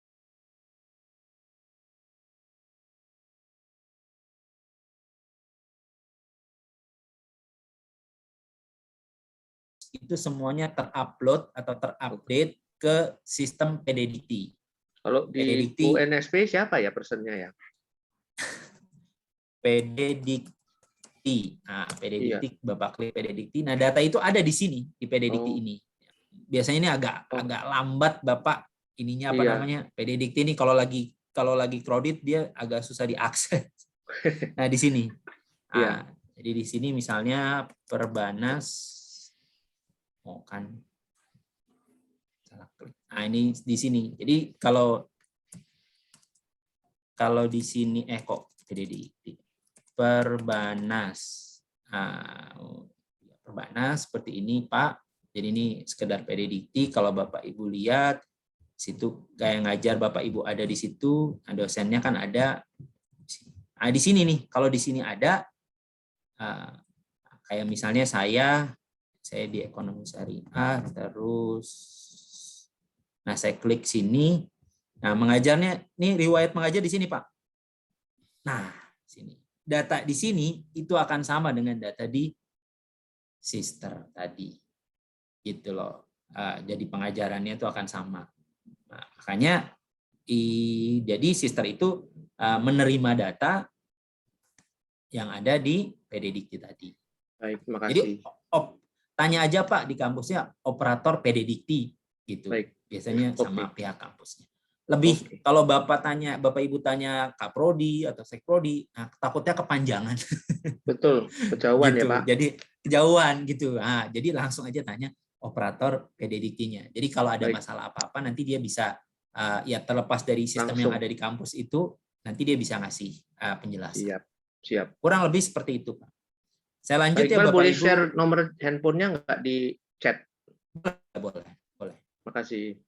Speaker 1: Itu semuanya terupload atau terupdate ke sistem PDDikti.
Speaker 8: Kalau di
Speaker 1: PDDikti.
Speaker 8: UNSP siapa ya personnya ya?
Speaker 1: PDDikti. Nah, PDDikti, Bapak klik PDDikti. Nah, data itu ada di sini di PDDikti ini. Biasanya ini agak lambat Bapak ininya namanya? PDDikti ini kalau lagi kredit dia agak susah diakses. Nah, di sini. Nah, jadi di sini misalnya Perbanas salah klik. Nah, ini di sini. Jadi kalau di sini PDDikti Perbanas. Perbanas seperti ini, Pak. Jadi ini sekedar PDDikti. Kalau Bapak Ibu lihat situ kayak ngajar Bapak Ibu ada di situ, nah, dosennya kan ada. Nah, di sini nih, kalau di sini ada kayak misalnya saya di ekonomi syariah, terus saya klik sini. Nah, mengajarnya nih riwayat mengajar di sini, Pak. Nah, sini. Data di sini itu akan sama dengan data di sister tadi. Gitu loh. Jadi pengajarannya itu akan sama. Nah, makanya jadi sister itu menerima data yang ada di PDDikti tadi.
Speaker 8: Baik, terima kasih.
Speaker 1: Jadi tanya aja Pak di kampusnya operator PDDikti gitu.
Speaker 8: Baik.
Speaker 1: Biasanya sama pihak kampusnya. Lebih kalau Bapak Ibu tanya Kaprodi atau Sekprodi, nah, takutnya kepanjangan.
Speaker 8: Betul, kejauhan
Speaker 1: gitu.
Speaker 8: ya Pak.
Speaker 1: Jadi kejauhan gitu. Nah, jadi langsung aja tanya operator PDDikti-nya. Jadi kalau ada masalah apa-apa nanti dia bisa ya terlepas dari sistem yang ada di kampus itu, nanti dia bisa ngasih penjelasan.
Speaker 8: Siap.
Speaker 1: Kurang lebih seperti itu, Pak. Saya lanjut ya Bapak
Speaker 8: boleh
Speaker 1: Ibu.
Speaker 8: share nomor handphonenya nggak di chat?
Speaker 1: Boleh.
Speaker 8: Makasih.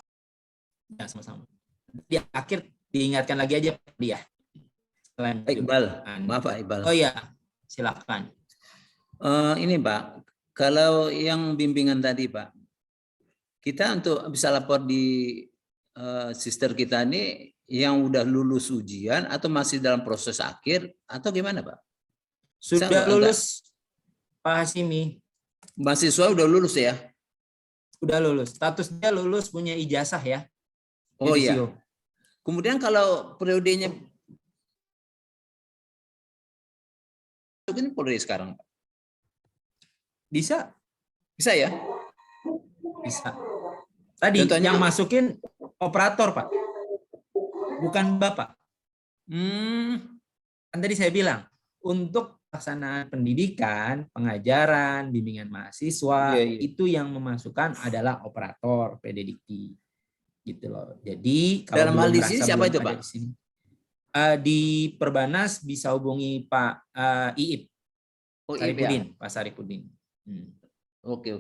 Speaker 1: Ya, sama-sama. Di akhir diingatkan lagi aja dia.
Speaker 9: Iqbal, maaf Pak Iqbal.
Speaker 1: Oh iya, silakan.
Speaker 9: Ini Pak, kalau yang bimbingan tadi Pak, kita untuk bisa lapor di sister kita ini yang udah lulus ujian atau masih dalam proses akhir atau gimana Pak?
Speaker 1: Sudah lulus Pak Hasimi.
Speaker 9: Mahasiswa udah lulus ya?
Speaker 1: Udah lulus. Statusnya lulus, punya ijazah ya.
Speaker 9: Oh iya. Kemudian kalau periodenya ini periode sekarang Pak?
Speaker 1: Bisa
Speaker 9: ya?
Speaker 1: Bisa. Tadi contohnya, yang masukin operator Pak, bukan Bapak. Kan tadi saya bilang untuk pelaksanaan pendidikan, pengajaran, bimbingan mahasiswa itu yang memasukkan adalah operator PDDikti. Gitu loh. Jadi kalau
Speaker 9: dalam hal di sini siapa itu Pak?
Speaker 1: Di Perbanas bisa hubungi Pak Iip. Saripudin, Pak Saripudin.
Speaker 9: Oke.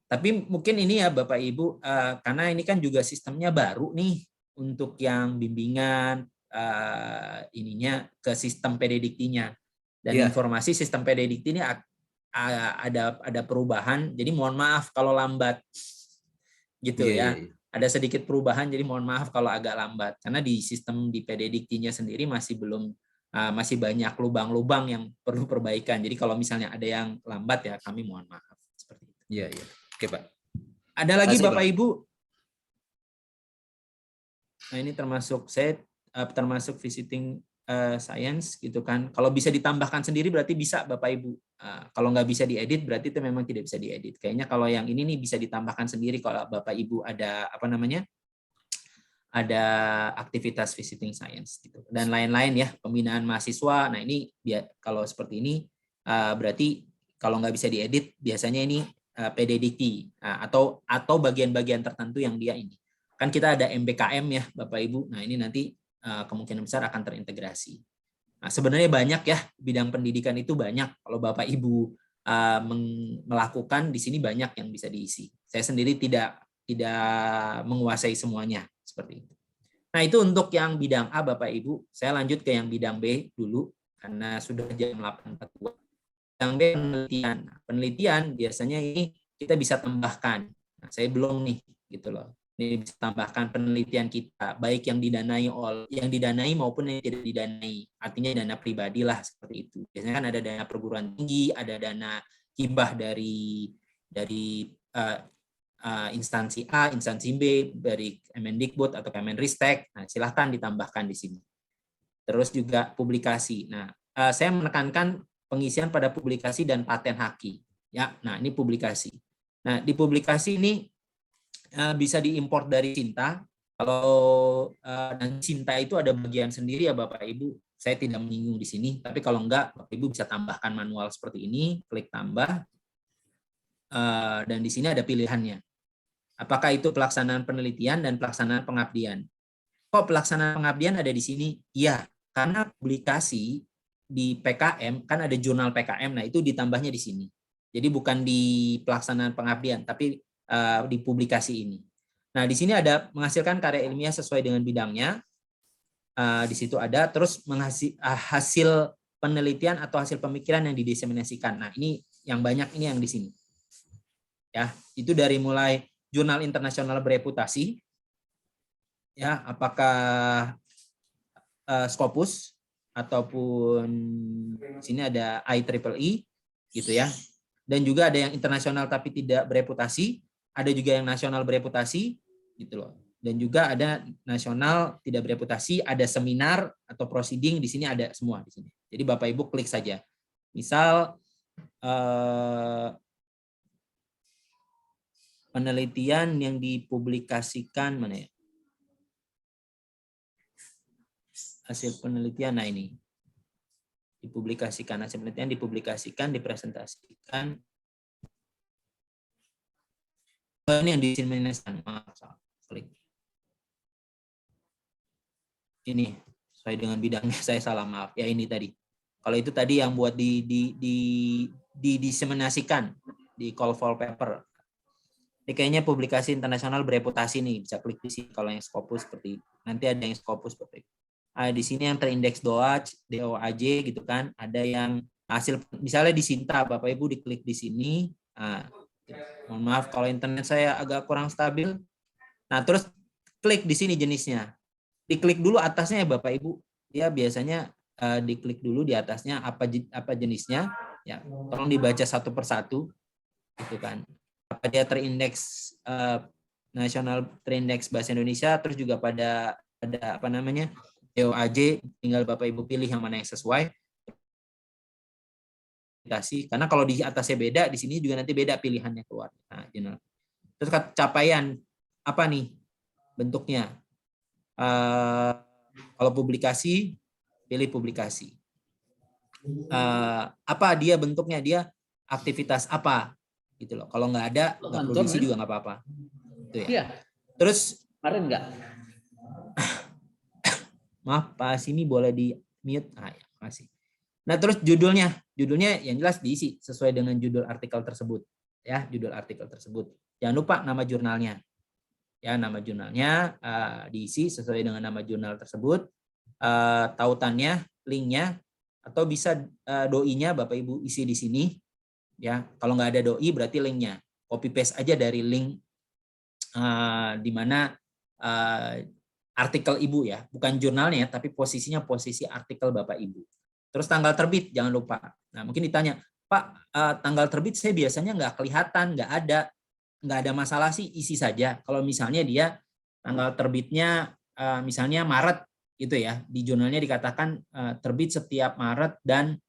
Speaker 1: Tapi mungkin ini ya Bapak Ibu, karena ini kan juga sistemnya baru nih untuk yang bimbingan ininya ke sistem PDDikti-nya. Dan
Speaker 9: Iya.
Speaker 1: informasi sistem PD Dikti ini ada perubahan. Jadi mohon maaf kalau lambat. Gitu
Speaker 9: Iya,
Speaker 1: ya.
Speaker 9: iya.
Speaker 1: Ada sedikit perubahan, jadi mohon maaf kalau agak lambat. Karena di sistem di PD Diktinya sendiri masih banyak lubang-lubang yang perlu perbaikan. Jadi kalau misalnya ada yang lambat ya kami mohon maaf. Seperti itu.
Speaker 9: Iya, iya. Oke, Pak.
Speaker 1: Ada lagi
Speaker 9: Kasih,
Speaker 1: Bapak
Speaker 9: Bang.
Speaker 1: Ibu? Nah ini termasuk visiting science gitu kan. Kalau bisa ditambahkan sendiri berarti bisa Bapak Ibu. Kalau nggak bisa diedit berarti itu memang tidak bisa diedit. Kayaknya kalau yang ini nih bisa ditambahkan sendiri kalau Bapak Ibu ada ada aktivitas visiting science gitu dan lain-lain ya, pembinaan mahasiswa. Nah ini kalau seperti ini berarti kalau nggak bisa diedit biasanya ini PD Dikti atau bagian-bagian tertentu yang dia ini kan kita ada MBKM ya Bapak Ibu. Nah ini nanti kemungkinan besar akan terintegrasi. Nah, sebenarnya banyak ya bidang pendidikan itu banyak. Kalau Bapak Ibu melakukan di sini banyak yang bisa diisi. Saya sendiri tidak menguasai semuanya seperti itu. Nah itu untuk yang bidang A Bapak Ibu. Saya lanjut ke yang bidang B dulu karena sudah jam 8.42. Bidang B penelitian. Penelitian biasanya ini kita bisa tambahkan. Nah, saya belum nih gitu loh. Ini bisa tambahkan penelitian kita, baik yang didanai maupun yang tidak didanai. Artinya dana pribadi lah seperti itu. Biasanya kan ada dana perguruan tinggi, ada dana hibah dari instansi A, instansi B, dari Kemendikbud atau Kemenristek. Nah, silahkan ditambahkan di sini. Terus juga publikasi. Nah, saya menekankan pengisian pada publikasi dan paten haki. Ya, nah ini publikasi. Nah, di publikasi ini bisa diimpor dari Cinta. Kalau dan Cinta itu ada bagian sendiri ya Bapak Ibu. Saya tidak menyinggung di sini, tapi kalau enggak Bapak Ibu bisa tambahkan manual seperti ini, klik tambah. Dan di sini ada pilihannya. Apakah itu pelaksanaan penelitian dan pelaksanaan pengabdian? Kok pelaksanaan pengabdian ada di sini? Iya, karena publikasi di PKM kan ada jurnal PKM. Nah, itu ditambahnya di sini. Jadi bukan di pelaksanaan pengabdian, tapi di publikasi ini. Nah, di sini ada menghasilkan karya ilmiah sesuai dengan bidangnya. Di situ ada terus hasil penelitian atau hasil pemikiran yang didiseminasikan. Nah, ini yang banyak ini yang di sini. Ya, itu dari mulai jurnal internasional bereputasi. Ya, apakah Scopus ataupun di sini ada IEEE gitu ya. Dan juga ada yang internasional tapi tidak bereputasi. Ada juga yang nasional bereputasi, gitu loh. Dan juga ada nasional tidak bereputasi, ada seminar atau proceeding di sini ada semua di sini. Jadi Bapak Ibu klik saja. Misal penelitian yang dipublikasikan mana ya? Hasil penelitian, nah ini dipublikasikan, hasil penelitian dipublikasikan, dipresentasikan. Ini yang diseminasikan, klik. Ini sesuai dengan bidangnya, saya salah maaf ya, ini tadi. Kalau itu tadi yang buat diseminasikan di call for paper. Ini kayaknya publikasi internasional bereputasi nih, bisa klik di sini kalau yang Scopus seperti nanti ada yang Scopus seperti itu. Di sini yang terindeks DOAJ gitu kan, ada yang hasil misalnya di Cinta, Bapak Ibu diklik di sini. Mohon maaf kalau internet saya agak kurang stabil. Nah, terus klik di sini jenisnya. Diklik dulu atasnya ya Bapak Ibu. Dia biasanya diklik dulu di atasnya apa jenisnya. Ya, tolong dibaca satu persatu gitu kan. Apa dia terindeks nasional, terindeks bahasa Indonesia, terus juga pada apa namanya? DOAJ, tinggal Bapak Ibu pilih yang mana yang sesuai. Karena kalau di atasnya beda, di sini juga nanti beda pilihannya keluar. Nah, terus capaian apa nih bentuknya? Kalau publikasi, pilih publikasi. Apa dia bentuknya? Dia aktivitas apa? Gitu loh. Kalau nggak ada, nggak perlu diisi juga nggak apa-apa. Gitu ya.
Speaker 9: Iya.
Speaker 1: Terus
Speaker 9: Kemarin nggak?
Speaker 1: Maaf, Pak Simi boleh di mute. Ya, makasih. Nah, terus judulnya yang jelas diisi sesuai dengan judul artikel tersebut, ya, judul artikel tersebut. Jangan lupa nama jurnalnya. Ya, nama jurnalnya diisi sesuai dengan nama jurnal tersebut. Tautannya, linknya atau bisa doi-nya Bapak Ibu isi di sini. Ya, kalau nggak ada doi berarti linknya. Copy paste aja dari link di mana artikel Ibu ya, bukan jurnalnya tapi posisinya posisi artikel Bapak Ibu. Terus tanggal terbit jangan lupa. Nah, mungkin ditanya, Pak, tanggal terbit saya biasanya nggak kelihatan, nggak ada masalah sih, isi saja. Kalau misalnya dia tanggal terbitnya misalnya Maret gitu ya, di jurnalnya dikatakan terbit setiap Maret dan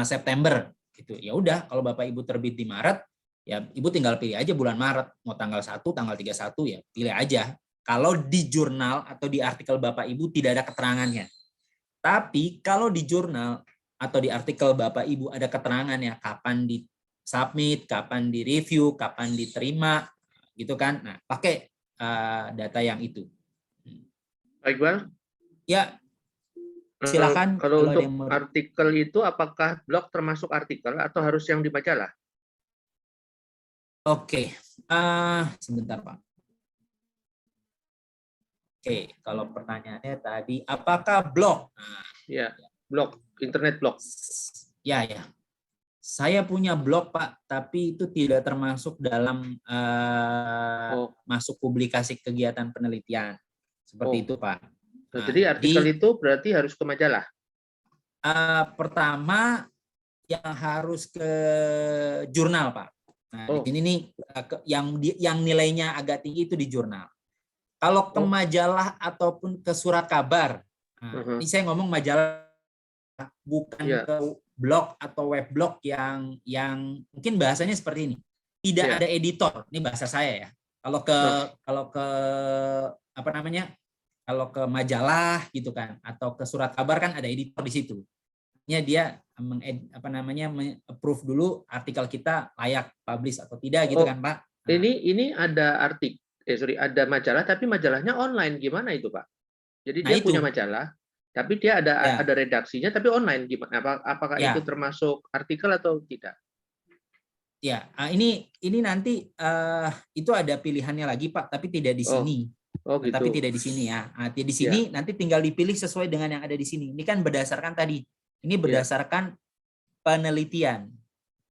Speaker 1: September gitu. Ya udah, kalau Bapak Ibu terbit di Maret, ya Ibu tinggal pilih aja bulan Maret, mau tanggal 1, tanggal 31 ya pilih aja. Kalau di jurnal atau di artikel Bapak Ibu tidak ada keterangannya. Tapi kalau di jurnal atau di artikel Bapak Ibu ada keterangannya, kapan di submit, kapan di review, kapan diterima, gitu kan. Nah, pakai data yang itu.
Speaker 8: Pak Iqbal?
Speaker 1: Ya, silakan.
Speaker 8: Kalau untuk
Speaker 1: ada yang
Speaker 8: artikel itu apakah blog termasuk artikel atau harus yang di majalah?
Speaker 1: Oke, sebentar Pak. Oke, kalau pertanyaannya tadi, apakah blog? Nah,
Speaker 8: Ya, blog, internet blog.
Speaker 1: ya. Saya punya blog Pak, tapi itu tidak termasuk dalam masuk publikasi kegiatan penelitian. Seperti itu Pak.
Speaker 8: Nah, jadi artikel itu berarti harus ke majalah?
Speaker 1: Pertama, yang harus ke jurnal Pak. Nah, di sini nih yang nilainya agak tinggi itu di jurnal. Kalau ke majalah ataupun ke surat kabar, ini saya ngomong majalah, bukan ke blog atau web blog yang mungkin bahasanya seperti ini. Tidak ada editor, ini bahasa saya ya. Kalau ke apa namanya? Kalau ke majalah gitu kan, atau ke surat kabar kan ada editor di situ. Dia approve dulu artikel kita layak publish atau tidak gitu kan Pak.
Speaker 8: Ini ada ada majalah tapi majalahnya online, gimana itu Pak? Jadi dia punya majalah tapi dia ada redaksinya tapi online, gimana? Apakah itu termasuk artikel atau tidak?
Speaker 1: Ya, ini nanti itu ada pilihannya lagi Pak, tapi tidak di sini.
Speaker 8: Gitu.
Speaker 1: Tapi tidak di sini ya. Di sini nanti tinggal dipilih sesuai dengan yang ada di sini. Ini kan berdasarkan tadi. Ini berdasarkan penelitian,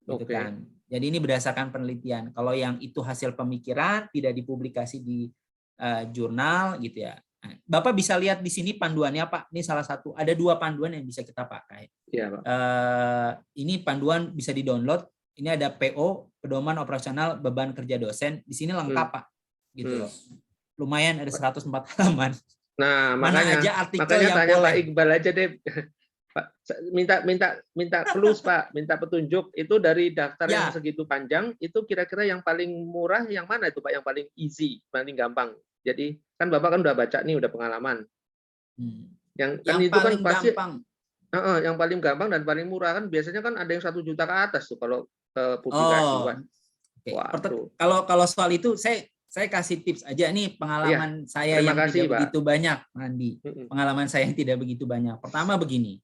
Speaker 1: gitu kan. Jadi ini berdasarkan penelitian. Kalau yang itu hasil pemikiran tidak dipublikasi di jurnal, gitu ya. Nah, Bapak bisa lihat di sini panduannya Pak. Ini salah satu. Ada 2 panduan yang bisa kita pakai.
Speaker 8: Ya, Pak.
Speaker 1: Ini panduan bisa di-download. Ini ada PO, pedoman operasional beban kerja dosen. Di sini lengkap Pak, gitu loh. Lumayan ada 104 halaman.
Speaker 8: Nah,
Speaker 1: mana
Speaker 8: makanya
Speaker 1: aja artikel yang
Speaker 8: tanya
Speaker 1: boleh.
Speaker 8: Pak Iqbal aja deh. Pak, minta clues Pak, minta petunjuk itu dari daftar yang segitu panjang, itu kira-kira yang paling murah yang mana itu Pak, yang paling easy, paling gampang. Jadi kan Bapak kan udah baca nih, udah pengalaman. Yang itu kan pasti gampang. Yang paling gampang dan paling murah kan biasanya kan ada yang 1 juta ke atas tuh kalau publikasi.
Speaker 1: Kalau soal itu saya kasih tips aja nih, pengalaman saya yang tidak begitu banyak, Andi. Pengalaman saya yang tidak begitu banyak. Pertama begini.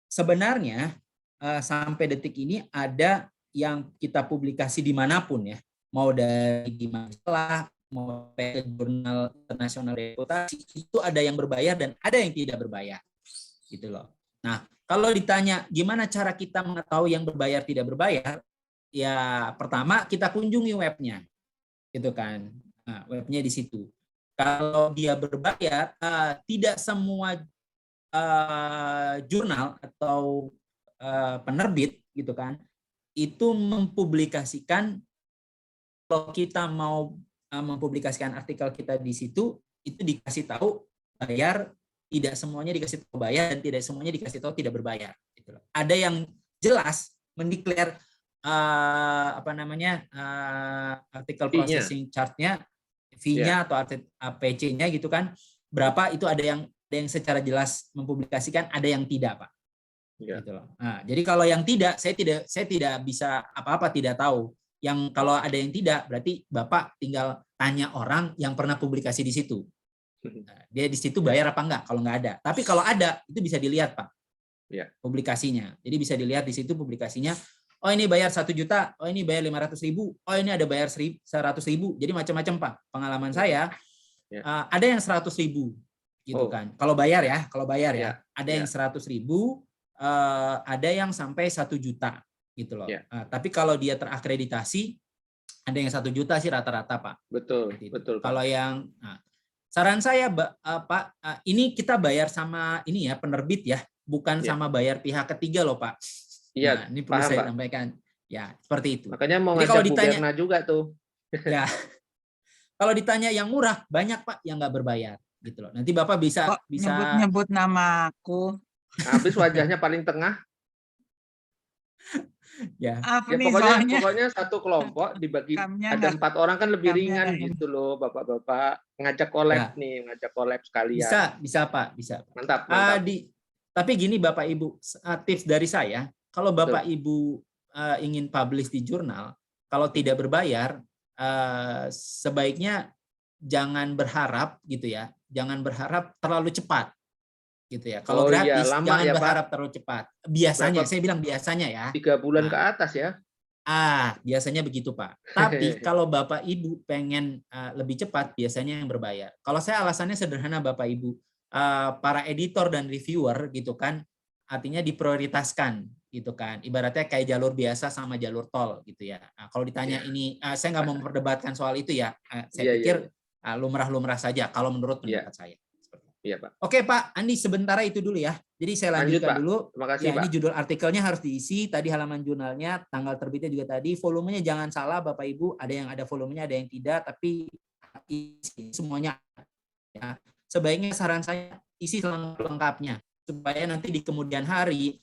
Speaker 1: Sebenarnya sampai detik ini ada yang kita publikasi dimanapun ya, mau di majalah, mau ke jurnal internasional reputasi, itu ada yang berbayar dan ada yang tidak berbayar, gitu loh. Nah, kalau ditanya gimana cara kita mengetahui yang berbayar tidak berbayar, ya pertama kita kunjungi webnya, gitu kan. Nah, webnya di situ. Kalau dia berbayar, tidak semua jurnal atau penerbit gitu kan itu mempublikasikan. Kalau kita mau mempublikasikan artikel kita di situ, itu dikasih tahu bayar, tidak semuanya dikasih tahu bayar dan tidak semuanya dikasih tahu tidak berbayar gitu. Ada yang jelas mendeklar artikel processing charge-nya, fee-nya atau APC-nya gitu kan berapa, itu ada yang secara jelas mempublikasikan, ada yang tidak Pak. Gitu loh. Nah, jadi kalau yang tidak, saya tidak bisa apa-apa, tidak tahu. Yang kalau ada yang tidak, berarti Bapak tinggal tanya orang yang pernah publikasi di situ. Nah, dia di situ bayar apa enggak? Kalau enggak ada. Tapi kalau ada, itu bisa dilihat Pak. Publikasinya. Jadi bisa dilihat di situ publikasinya. Oh ini bayar 1 juta, oh ini bayar 500.000, oh ini ada bayar 100.000. Jadi macam-macam Pak. Pengalaman saya ada yang 100.000. gitu
Speaker 8: Oh.
Speaker 1: kan. Kalau bayar ya,
Speaker 8: Ya,
Speaker 1: ada yang 100.000, ada yang sampai 1 juta gitu loh.
Speaker 8: Ya.
Speaker 1: Tapi kalau dia terakreditasi, ada yang 1 juta sih rata-rata Pak.
Speaker 8: betul,
Speaker 1: Seperti itu.
Speaker 8: betul, Pak.
Speaker 1: Kalau yang saran saya Pak, ini kita bayar sama ini ya penerbit ya, bukan
Speaker 8: Ya.
Speaker 1: sama bayar pihak ketiga loh Pak.
Speaker 8: Iya,
Speaker 1: Nah, ini perlu
Speaker 8: paham,
Speaker 1: saya
Speaker 8: Pak.
Speaker 1: sampaikan. Ya, seperti itu.
Speaker 8: Makanya mau
Speaker 1: Jadi kalau
Speaker 8: ngajak Bu
Speaker 1: ditanya-
Speaker 8: Berna juga tuh.
Speaker 1: Ya. Kalau ditanya yang murah, banyak Pak yang nggak berbayar gitu loh. Nanti Bapak bisa
Speaker 10: Kok nyebut-nyebut nama aku?
Speaker 8: Habis wajahnya paling tengah.
Speaker 1: ya.
Speaker 10: Apa
Speaker 8: Ya
Speaker 10: nih
Speaker 8: pokoknya
Speaker 10: soalnya?
Speaker 8: pokoknya satu kelompok dibagi
Speaker 10: Kamnya
Speaker 8: ada
Speaker 10: nggak-
Speaker 8: 4 orang kan lebih
Speaker 10: kamnya
Speaker 8: ringan
Speaker 10: nggak ini.
Speaker 8: gitu loh, Bapak-bapak. Ngajak collab
Speaker 1: Ya.
Speaker 8: nih, ngajak collab sekalian.
Speaker 1: Bisa Pak, bisa.
Speaker 8: Mantap, mantap.
Speaker 1: Tapi gini Bapak Ibu, tips dari saya, kalau Bapak Ibu ingin publish di jurnal, kalau tidak berbayar, sebaiknya jangan berharap gitu ya, jangan berharap terlalu cepat gitu ya. Kalau
Speaker 8: Oh iya,
Speaker 1: gratis
Speaker 8: lama
Speaker 1: jangan
Speaker 8: ya, Pak?
Speaker 1: berharap terlalu cepat. Biasanya,
Speaker 8: Berapa?
Speaker 1: saya bilang biasanya ya.
Speaker 8: 3 bulan
Speaker 1: Nah.
Speaker 8: ke atas ya.
Speaker 1: Biasanya begitu Pak. Tapi kalau Bapak Ibu pengen lebih cepat, biasanya yang berbayar. Kalau saya alasannya sederhana Bapak Ibu, para editor dan reviewer gitu kan, artinya diprioritaskan gitu kan. Ibaratnya kayak jalur biasa sama jalur tol gitu ya. Kalau ditanya ini, saya nggak mau memperdebatkan soal itu ya. Saya
Speaker 8: Iya,
Speaker 1: pikir lumrah-lumrah saja kalau menurut pendapat saya.
Speaker 8: Iya, Pak.
Speaker 1: Oke Pak Andi, sementara itu dulu ya. Jadi saya
Speaker 8: Lanjut,
Speaker 1: lanjutkan
Speaker 8: Pak.
Speaker 1: dulu.
Speaker 8: Terima kasih,
Speaker 1: Ya,
Speaker 8: Pak.
Speaker 1: ini judul artikelnya harus diisi, tadi halaman jurnalnya, tanggal terbitnya juga tadi, volumenya jangan salah Bapak Ibu, ada yang ada volumenya, ada yang tidak, tapi isi semuanya. Ya. Sebaiknya saran saya isi lengkapnya, supaya nanti di kemudian hari,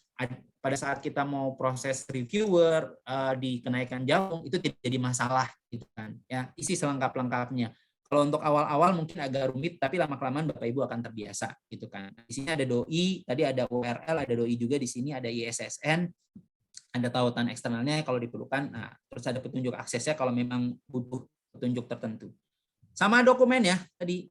Speaker 1: pada saat kita mau proses reviewer, di kenaikan jagung, itu tidak jadi masalah. Gitu kan. Ya, isi selengkap-lengkapnya. Kalau untuk awal-awal mungkin agak rumit, tapi lama-kelamaan Bapak Ibu akan terbiasa, gitu kan. Di sini ada doi, tadi ada URL, ada doi juga di sini, ada ISSN, ada tautan eksternalnya kalau diperlukan. Nah, terus ada petunjuk aksesnya kalau memang butuh petunjuk tertentu. Sama dokumen ya, tadi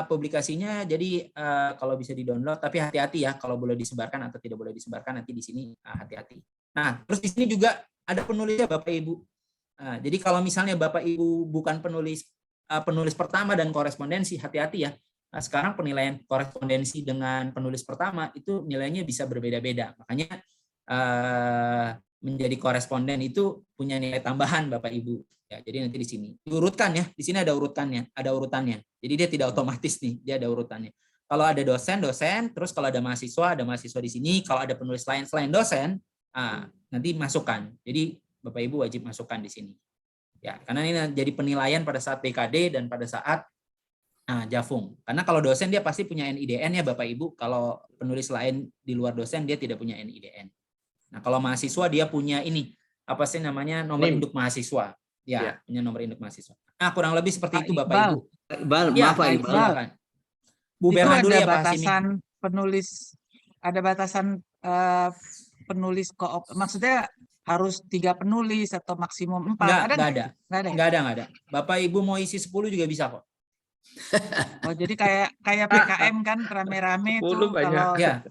Speaker 1: publikasinya. Jadi kalau bisa di-download, tapi hati-hati ya kalau boleh disebarkan atau tidak boleh disebarkan, nanti di sini hati-hati. Nah, terus di sini juga ada penulisnya Bapak Ibu. Jadi kalau misalnya Bapak Ibu bukan penulis pertama dan korespondensi, hati-hati ya. Sekarang penilaian korespondensi dengan penulis pertama itu nilainya bisa berbeda-beda. Makanya menjadi koresponden itu punya nilai tambahan Bapak Ibu. Ya, jadi nanti di sini diurutkan ya. Di sini ada urutannya. Jadi dia tidak otomatis nih, dia ada urutannya. Kalau ada dosen, terus kalau ada mahasiswa di sini. Kalau ada penulis lain selain dosen, nanti masukkan. Jadi Bapak Ibu wajib masukkan di sini. Ya, karena ini jadi penilaian pada saat PKD dan pada saat Jafung. Karena kalau dosen dia pasti punya NIDN ya Bapak Ibu. Kalau penulis lain di luar dosen dia tidak punya NIDN. Nah, kalau mahasiswa dia punya ini apa sih namanya nomor induk mahasiswa. Ya, punya nomor induk mahasiswa. Kurang lebih seperti itu Bapak Ibu.
Speaker 9: Iqbal,
Speaker 1: Ya,
Speaker 9: maaf Pak Iqbal.
Speaker 1: silakan. Bu
Speaker 10: Itu
Speaker 1: Berna dulu
Speaker 10: ada
Speaker 1: ya Pak Hasimi.
Speaker 10: batasan penulis, ada batasan penulis maksudnya harus 3 penulis atau maksimum 4?
Speaker 1: Enggak ada. Bapak Ibu mau isi 10 juga bisa kok.
Speaker 10: Oh, jadi kayak PKM kan rame-rame tuh
Speaker 8: banyak.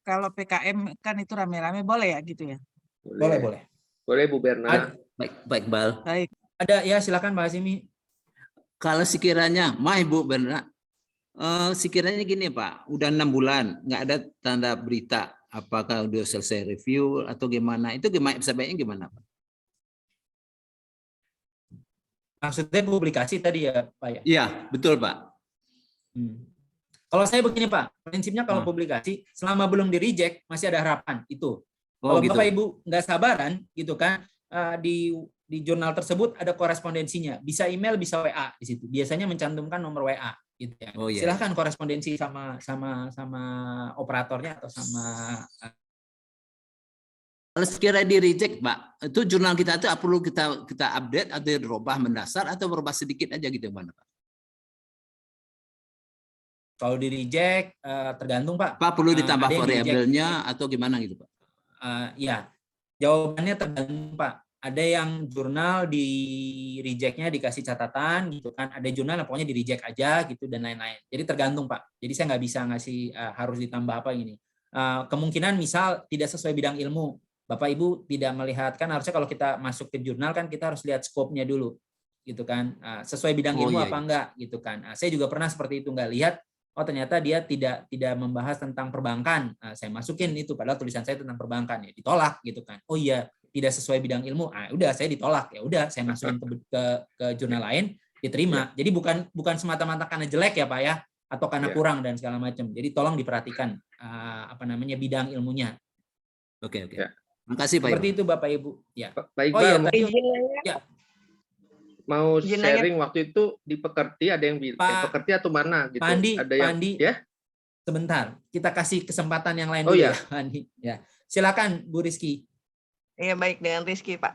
Speaker 10: kalau PKM kan itu rame-rame boleh ya gitu ya?
Speaker 1: Boleh.
Speaker 8: Boleh Bu Berna.
Speaker 9: Baik, Pak Iqbal.
Speaker 10: Baik.
Speaker 1: Ada ya, silakan Pak Hasimi.
Speaker 9: Kalau sekiranya, Bu Berna, sekiranya gini Pak, udah 6 bulan nggak ada tanda berita, apakah udah selesai review atau gimana? Itu sebaiknya gimana Pak?
Speaker 1: Maksudnya publikasi tadi ya Pak ya?
Speaker 9: Iya, betul Pak.
Speaker 1: Kalau saya begini Pak, prinsipnya kalau publikasi selama belum di reject masih ada harapan itu.
Speaker 9: Oh,
Speaker 1: kalau
Speaker 9: gitu.
Speaker 1: Bapak Ibu nggak sabaran gitu kan, di jurnal tersebut ada korespondensinya, bisa email, bisa WA di situ. Biasanya mencantumkan nomor WA gitu ya.
Speaker 9: Oh, iya.
Speaker 1: Silahkan korespondensi sama operatornya atau sama
Speaker 9: Kalau sekiranya di reject Pak, itu jurnal kita itu perlu kita update atau dirubah mendasar atau berubah sedikit aja gitu mana Pak?
Speaker 1: kalau di reject tergantung Pak.
Speaker 9: Pak perlu ditambah
Speaker 1: ada yang
Speaker 9: variabelnya atau gimana gitu Pak?
Speaker 1: Ya, jawabannya tergantung Pak. Ada yang jurnal di reject-nya dikasih catatan gitu kan, ada jurnal yang pokoknya di reject aja gitu dan lain-lain. Jadi tergantung Pak. Jadi saya nggak bisa ngasih harus ditambah apa ini. Kemungkinan misal tidak sesuai bidang ilmu, Bapak Ibu tidak melihat, kan harusnya kalau kita masuk ke jurnal kan kita harus lihat skopnya dulu gitu kan, sesuai bidang ilmu apa enggak gitu kan. Saya juga pernah seperti itu, nggak lihat oh ternyata dia tidak membahas tentang perbankan. Nah, saya masukin itu padahal tulisan saya tentang perbankan, ya ditolak gitu kan. Oh iya, tidak sesuai bidang ilmu. Udah saya ditolak. Ya udah saya masukin ke jurnal lain, diterima. Jadi bukan semata-mata karena jelek ya Pak ya, atau karena kurang dan segala macam. Jadi tolong diperhatikan bidang ilmunya.
Speaker 9: Oke.
Speaker 8: Ya.
Speaker 9: Makasih Pak
Speaker 1: Seperti
Speaker 9: Iqbal.
Speaker 1: itu Bapak Ibu. Ya.
Speaker 8: Pak
Speaker 1: Oh iya,
Speaker 8: Iqbal,
Speaker 1: tadi
Speaker 4: ya.
Speaker 8: mau
Speaker 4: Izin
Speaker 8: sharing waktu itu di Pekerti, ada yang bilang Pekerti atau mana gitu?
Speaker 1: Pak Andi,
Speaker 8: Ada yang ya?
Speaker 1: Sebentar, kita kasih kesempatan yang lain
Speaker 8: Oh,
Speaker 1: dulu
Speaker 8: ya.
Speaker 1: ya, Pak Andi. Ya. Silakan Bu Rizky.
Speaker 4: Iya, baik, dengan Rizky, Pak.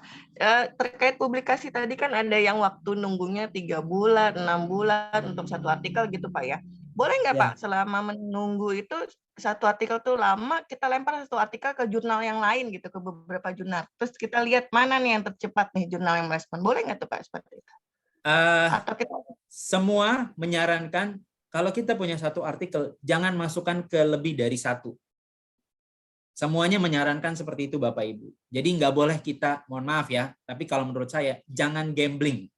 Speaker 4: Terkait publikasi tadi kan ada yang waktu nunggunya 3 bulan, 6 bulan untuk satu artikel gitu Pak ya. Boleh nggak
Speaker 1: Ya.
Speaker 4: Pak, selama menunggu itu satu artikel tuh lama, kita lempar satu artikel ke jurnal yang lain gitu, ke beberapa jurnal. Terus kita lihat mana nih yang tercepat nih jurnal yang merespon. Boleh nggak tuh Pak seperti itu? Atau kita
Speaker 1: Semua menyarankan kalau kita punya satu artikel, jangan masukkan ke lebih dari satu. Semuanya menyarankan seperti itu Bapak Ibu. Jadi nggak boleh kita, mohon maaf ya, tapi kalau menurut saya jangan gambling,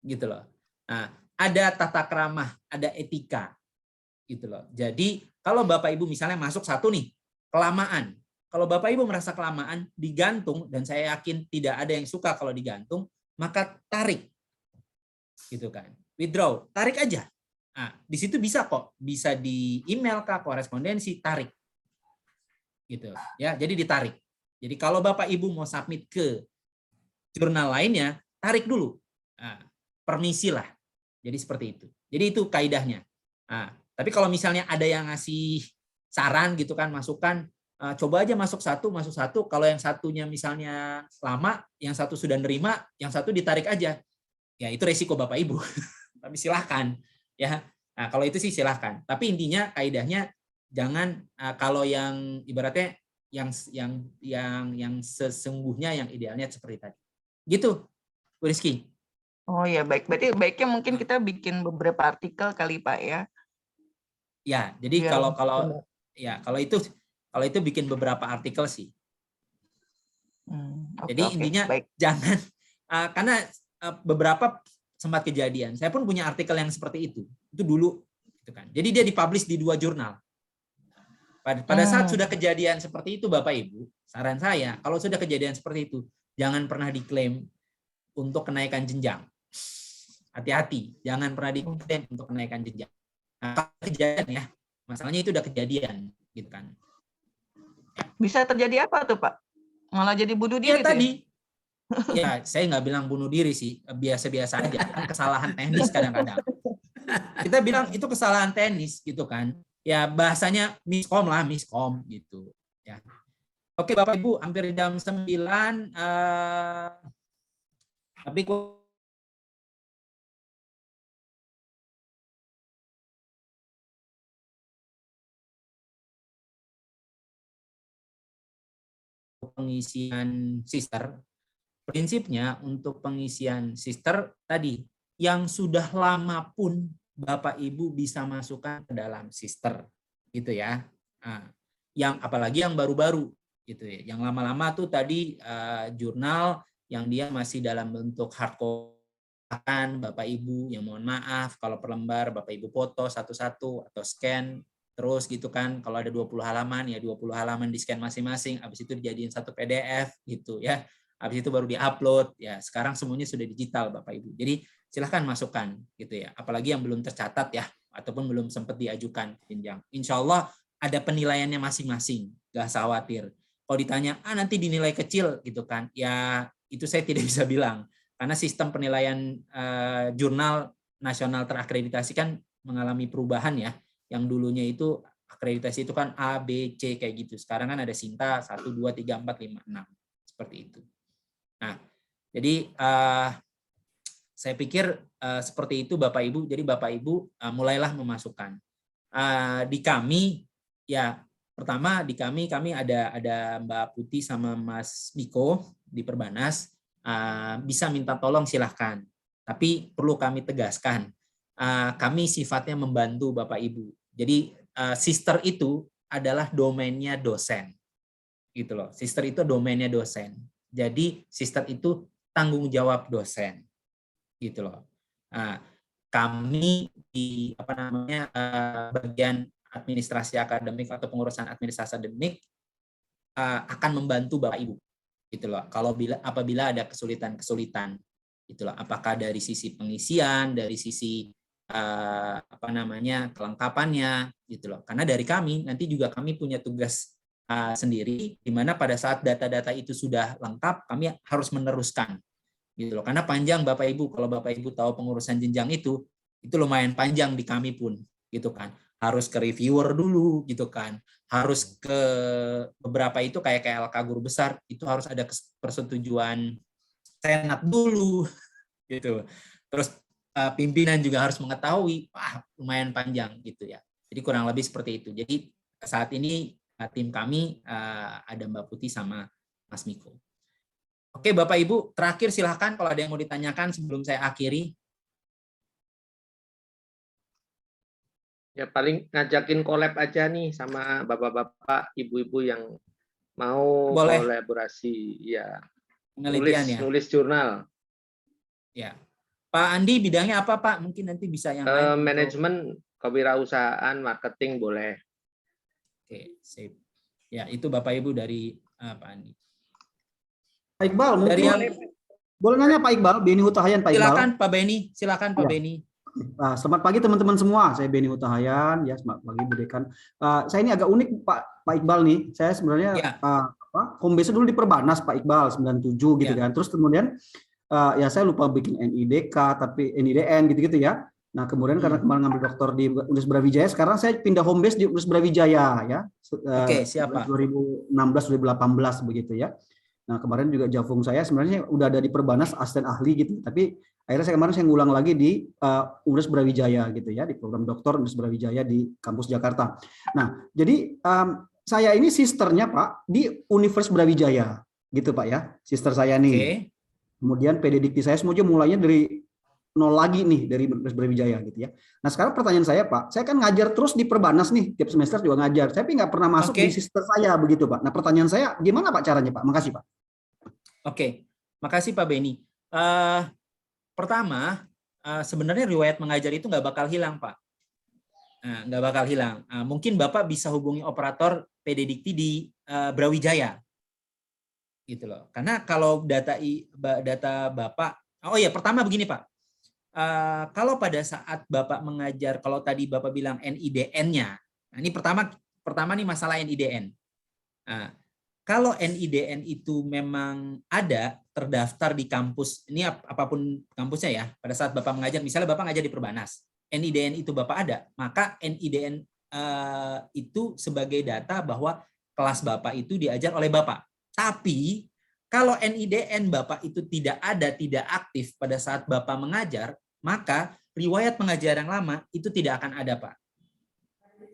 Speaker 1: gitu loh. Nah, ada tata krama, ada etika, gitu loh. Jadi kalau Bapak Ibu misalnya masuk satu nih, kelamaan. Kalau Bapak Ibu merasa kelamaan, digantung, dan saya yakin tidak ada yang suka kalau digantung, maka tarik, gitu kan. Withdraw, tarik aja. Nah, di situ bisa kok, bisa di email kah, korespondensi, tarik. Gitu ya, jadi ditarik. Jadi kalau Bapak Ibu mau submit ke jurnal lainnya, tarik dulu. Nah, permisi lah. Jadi seperti itu. Jadi itu kaidahnya. Nah, tapi kalau misalnya ada yang ngasih saran gitu kan, masukan, coba aja masuk satu. Kalau yang satunya misalnya lama, yang satu sudah nerima, yang satu ditarik aja. Ya itu resiko Bapak Ibu. Tapi silahkan ya. Nah, kalau itu sih silahkan. Tapi intinya kaidahnya jangan kalau yang ibaratnya yang sesungguhnya, yang idealnya seperti tadi. Gitu, Bu Rizky.
Speaker 4: Oh ya, baik. Berarti baiknya mungkin kita bikin beberapa artikel kali Pak ya.
Speaker 1: Ya, jadi
Speaker 4: Biar
Speaker 1: kalau itu bikin beberapa artikel sih. Jadi
Speaker 4: oke,
Speaker 1: intinya
Speaker 4: baik.
Speaker 1: jangan karena beberapa sempat kejadian. Saya pun punya artikel yang seperti itu dulu, gitu kan. Jadi dia dipublish di 2 jurnal. Pada saat sudah kejadian seperti itu, Bapak Ibu, saran saya kalau sudah kejadian seperti itu, jangan pernah diklaim untuk kenaikan jenjang. Hati-hati, jangan pernah diklaim untuk kenaikan jenjang. Nah, kalau kejadian ya, masalahnya itu udah kejadian, gitu kan.
Speaker 4: Bisa terjadi apa tuh Pak? Malah jadi bunuh diri
Speaker 1: Ya tadi. Ya, saya nggak bilang bunuh diri sih, biasa-biasa aja. Kan kesalahan teknis kadang-kadang. Kita bilang itu kesalahan teknis, gitu kan. Ya bahasanya miskom gitu. Ya. Oke Bapak Ibu, hampir jam 9. Tapi pengisian sister, prinsipnya untuk pengisian sister tadi, yang sudah lama pun Bapak Ibu bisa masukkan ke dalam sister, gitu ya. Nah, yang apalagi yang baru-baru, gitu ya. Yang lama-lama tuh tadi jurnal yang dia masih dalam bentuk hardcover, Bapak Ibu yang mohon maaf kalau per lembar Bapak Ibu foto satu-satu atau scan terus gitu kan. Kalau ada 20 halaman ya 20 halaman di scan masing-masing, habis itu dijadiin satu PDF gitu ya. Habis itu baru diupload ya. Sekarang semuanya sudah digital Bapak Ibu. Jadi silahkan masukkan gitu ya. Apalagi yang belum tercatat ya ataupun belum sempat diajukan jenjang. Insya Allah ada penilaiannya masing-masing, gak usah khawatir. Kalau ditanya nanti dinilai kecil gitu kan, ya itu saya tidak bisa bilang karena sistem penilaian jurnal nasional terakreditasi kan mengalami perubahan ya. Yang dulunya itu akreditasi itu kan A, B, C kayak gitu. Sekarang kan ada Sinta 1, 2, 3, 4, 5, 6 seperti itu. Nah, jadi saya pikir seperti itu Bapak Ibu. Jadi Bapak Ibu mulailah memasukkan. Di kami ya pertama di kami ada Mbak Putih sama Mas Miko di Perbanas, bisa minta tolong silahkan. Tapi perlu kami tegaskan, kami sifatnya membantu Bapak Ibu. Jadi sister itu adalah domainnya dosen, gitu loh. Sister itu domainnya dosen. Jadi sister itu tanggung jawab dosen, gitu loh. Nah, kami di bagian administrasi akademik atau pengurusan administrasi akademik akan membantu Bapak Ibu, gitu loh. Apabila ada kesulitan-kesulitan, gitu loh. Apakah dari sisi pengisian, dari sisi kelengkapannya, gitu loh. Karena dari kami nanti juga kami punya tugas sendiri, di mana pada saat data-data itu sudah lengkap, kami harus meneruskan, gitu loh. Karena panjang Bapak Ibu, kalau Bapak Ibu tahu pengurusan jenjang itu lumayan panjang di kami pun, gitu kan. Harus ke reviewer dulu, gitu kan. Harus ke beberapa itu kayak LK guru besar, itu harus ada persetujuan senat dulu, gitu. Terus pimpinan juga harus mengetahui, wah lumayan panjang gitu ya. Jadi kurang lebih seperti itu. Jadi saat ini tim kami ada Mbak Putih sama Mas Miko. Oke Bapak Ibu, terakhir silahkan kalau ada yang mau ditanyakan sebelum saya akhiri.
Speaker 8: Ya paling ngajakin collab aja nih sama bapak-bapak, ibu-ibu yang mau kolaborasi, ya. Nulis jurnal.
Speaker 1: Ya. Pak Andi bidangnya apa Pak? Mungkin nanti bisa yang lain.
Speaker 8: Manajemen, kewirausahaan, marketing boleh.
Speaker 1: Oke, sip. Ya, itu Bapak Ibu dari Pak Andi.
Speaker 11: Pak Iqbal, mungkin boleh nanya Pak Iqbal, Beni Hutahayan Pak Iqbal.
Speaker 1: Silakan Pak Beni, silakan Pak Beni.
Speaker 11: Selamat pagi teman-teman semua, saya Beni Hutahayan, ya selamat pagi Bu Dekan. Saya ini agak unik Pak Iqbal nih, saya sebenarnya home base dulu di Perbanas Pak Iqbal 97 gitu kan, terus kemudian ya saya lupa bikin NIDK tapi NIDN gitu-gitu ya. Nah kemudian karena kemarin ngambil doktor di Universitas Brawijaya, sekarang saya pindah home base di Universitas Brawijaya ya.
Speaker 1: Oke, siapa?
Speaker 11: 2016-2018 begitu ya. Nah kemarin juga Javung saya sebenarnya udah ada di Perbanas asisten ahli gitu, tapi akhirnya kemarin saya ngulang lagi di Universitas Brawijaya gitu ya, di program doktor Universitas Brawijaya di kampus Jakarta. Nah jadi saya ini sisternya Pak di Universitas Brawijaya gitu Pak ya, sister saya nih.
Speaker 1: Okay.
Speaker 11: Kemudian PD Dikti saya semuanya mulainya dari nol lagi nih dari Universitas Brawijaya gitu ya. Nah sekarang pertanyaan saya Pak, saya kan ngajar terus di Perbanas nih, tiap semester juga ngajar, tapi nggak pernah masuk di sister saya begitu Pak. Nah pertanyaan saya gimana Pak caranya Pak? Makasih Pak.
Speaker 1: Oke, makasih Pak Beni. Pertama, sebenarnya riwayat mengajar itu nggak bakal hilang Pak. Nggak bakal hilang. Mungkin Bapak bisa hubungi operator PD Dikti di Brawijaya. Gitu loh. Karena kalau data Bapak, pertama begini Pak. Kalau pada saat Bapak mengajar, kalau tadi Bapak bilang NIDN-nya, nah ini pertama nih masalah NIDN. Kalau NIDN itu memang ada terdaftar di kampus, ini apapun kampusnya ya, pada saat Bapak mengajar, misalnya Bapak ngajar di Perbanas, NIDN itu Bapak ada, maka NIDN itu sebagai data bahwa kelas Bapak itu diajar oleh Bapak. Tapi kalau NIDN Bapak itu tidak ada, tidak aktif pada saat Bapak mengajar, maka riwayat pengajar yang lama itu tidak akan ada Pak.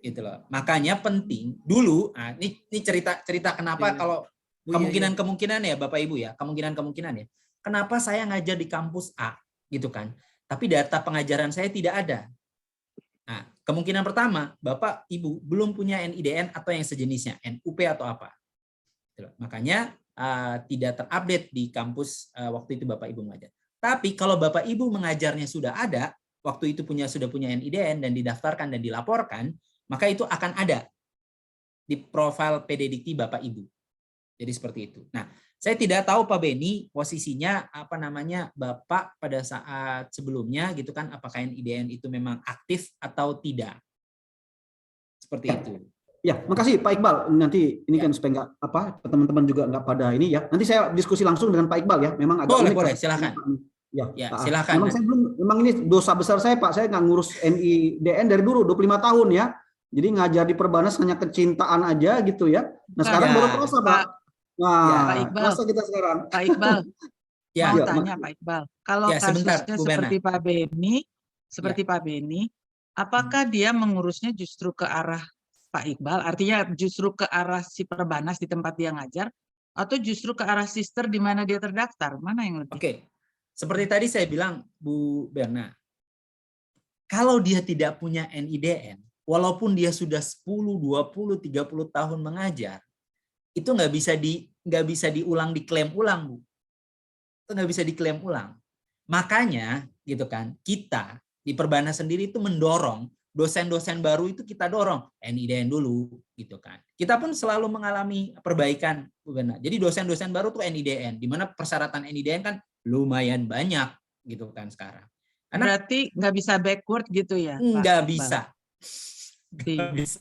Speaker 1: Gitu loh. Makanya penting dulu, ini cerita kenapa kalau kemungkinan ya Bapak Ibu ya, kemungkinan ya. Kenapa saya ngajar di kampus A gitu kan. Tapi data pengajaran saya tidak ada. Nah, kemungkinan pertama, Bapak Ibu belum punya NIDN atau yang sejenisnya, NUP atau apa. Gitu loh. Makanya tidak terupdate di kampus waktu itu Bapak Ibu mengajar. Tapi kalau Bapak Ibu mengajarnya sudah ada, waktu itu sudah punya NIDN dan didaftarkan dan dilaporkan, maka itu akan ada di profil PD Dikti Bapak Ibu. Jadi seperti itu. Nah, saya tidak tahu Pak Beni posisinya Bapak pada saat sebelumnya gitu kan, apakah NIDN itu memang aktif atau tidak. Seperti itu.
Speaker 11: Ya, makasih Pak Iqbal. Nanti ini kan supaya teman-teman juga nggak pada ini ya. Nanti saya diskusi langsung dengan Pak Iqbal ya. Memang agak unik.
Speaker 1: Boleh, silakan.
Speaker 11: Ya,
Speaker 1: silakan.
Speaker 11: Memang ini dosa besar saya Pak. Saya nggak ngurus NIDN dari dulu 25 tahun ya. Jadi ngajar di Perbanas hanya kecintaan aja gitu ya. Nah sekarang baru terasa Pak. Nah,
Speaker 10: Pak Iqbal,
Speaker 11: terasa kita sekarang.
Speaker 10: Pak Iqbal, mau tanya Pak Iqbal. Kalau
Speaker 1: sebentar,
Speaker 10: kasusnya seperti Pak Beni, apakah dia mengurusnya justru ke arah Pak Iqbal, artinya justru ke arah si Perbanas di tempat dia ngajar, atau justru ke arah sister di mana dia terdaftar? Mana yang lebih?
Speaker 1: Oke, seperti tadi saya bilang Bu Berna, kalau dia tidak punya NIDN, walaupun dia sudah 10, 20, 30 tahun mengajar, itu nggak bisa diulang, diklaim ulang Bu. Itu nggak bisa diklaim ulang. Makanya gitu kan, kita di Perbanas sendiri itu mendorong dosen-dosen baru itu kita dorong NIDN dulu gitu kan. Kita pun selalu mengalami perbaikan, Bu Bena. Jadi dosen-dosen baru tuh NIDN, di mana persyaratan NIDN kan lumayan banyak gitu kan sekarang. Karena
Speaker 10: berarti nggak bisa backward gitu ya?
Speaker 1: Nggak
Speaker 10: Pak
Speaker 1: bisa.
Speaker 10: Iqbal?
Speaker 1: Nggak bisa.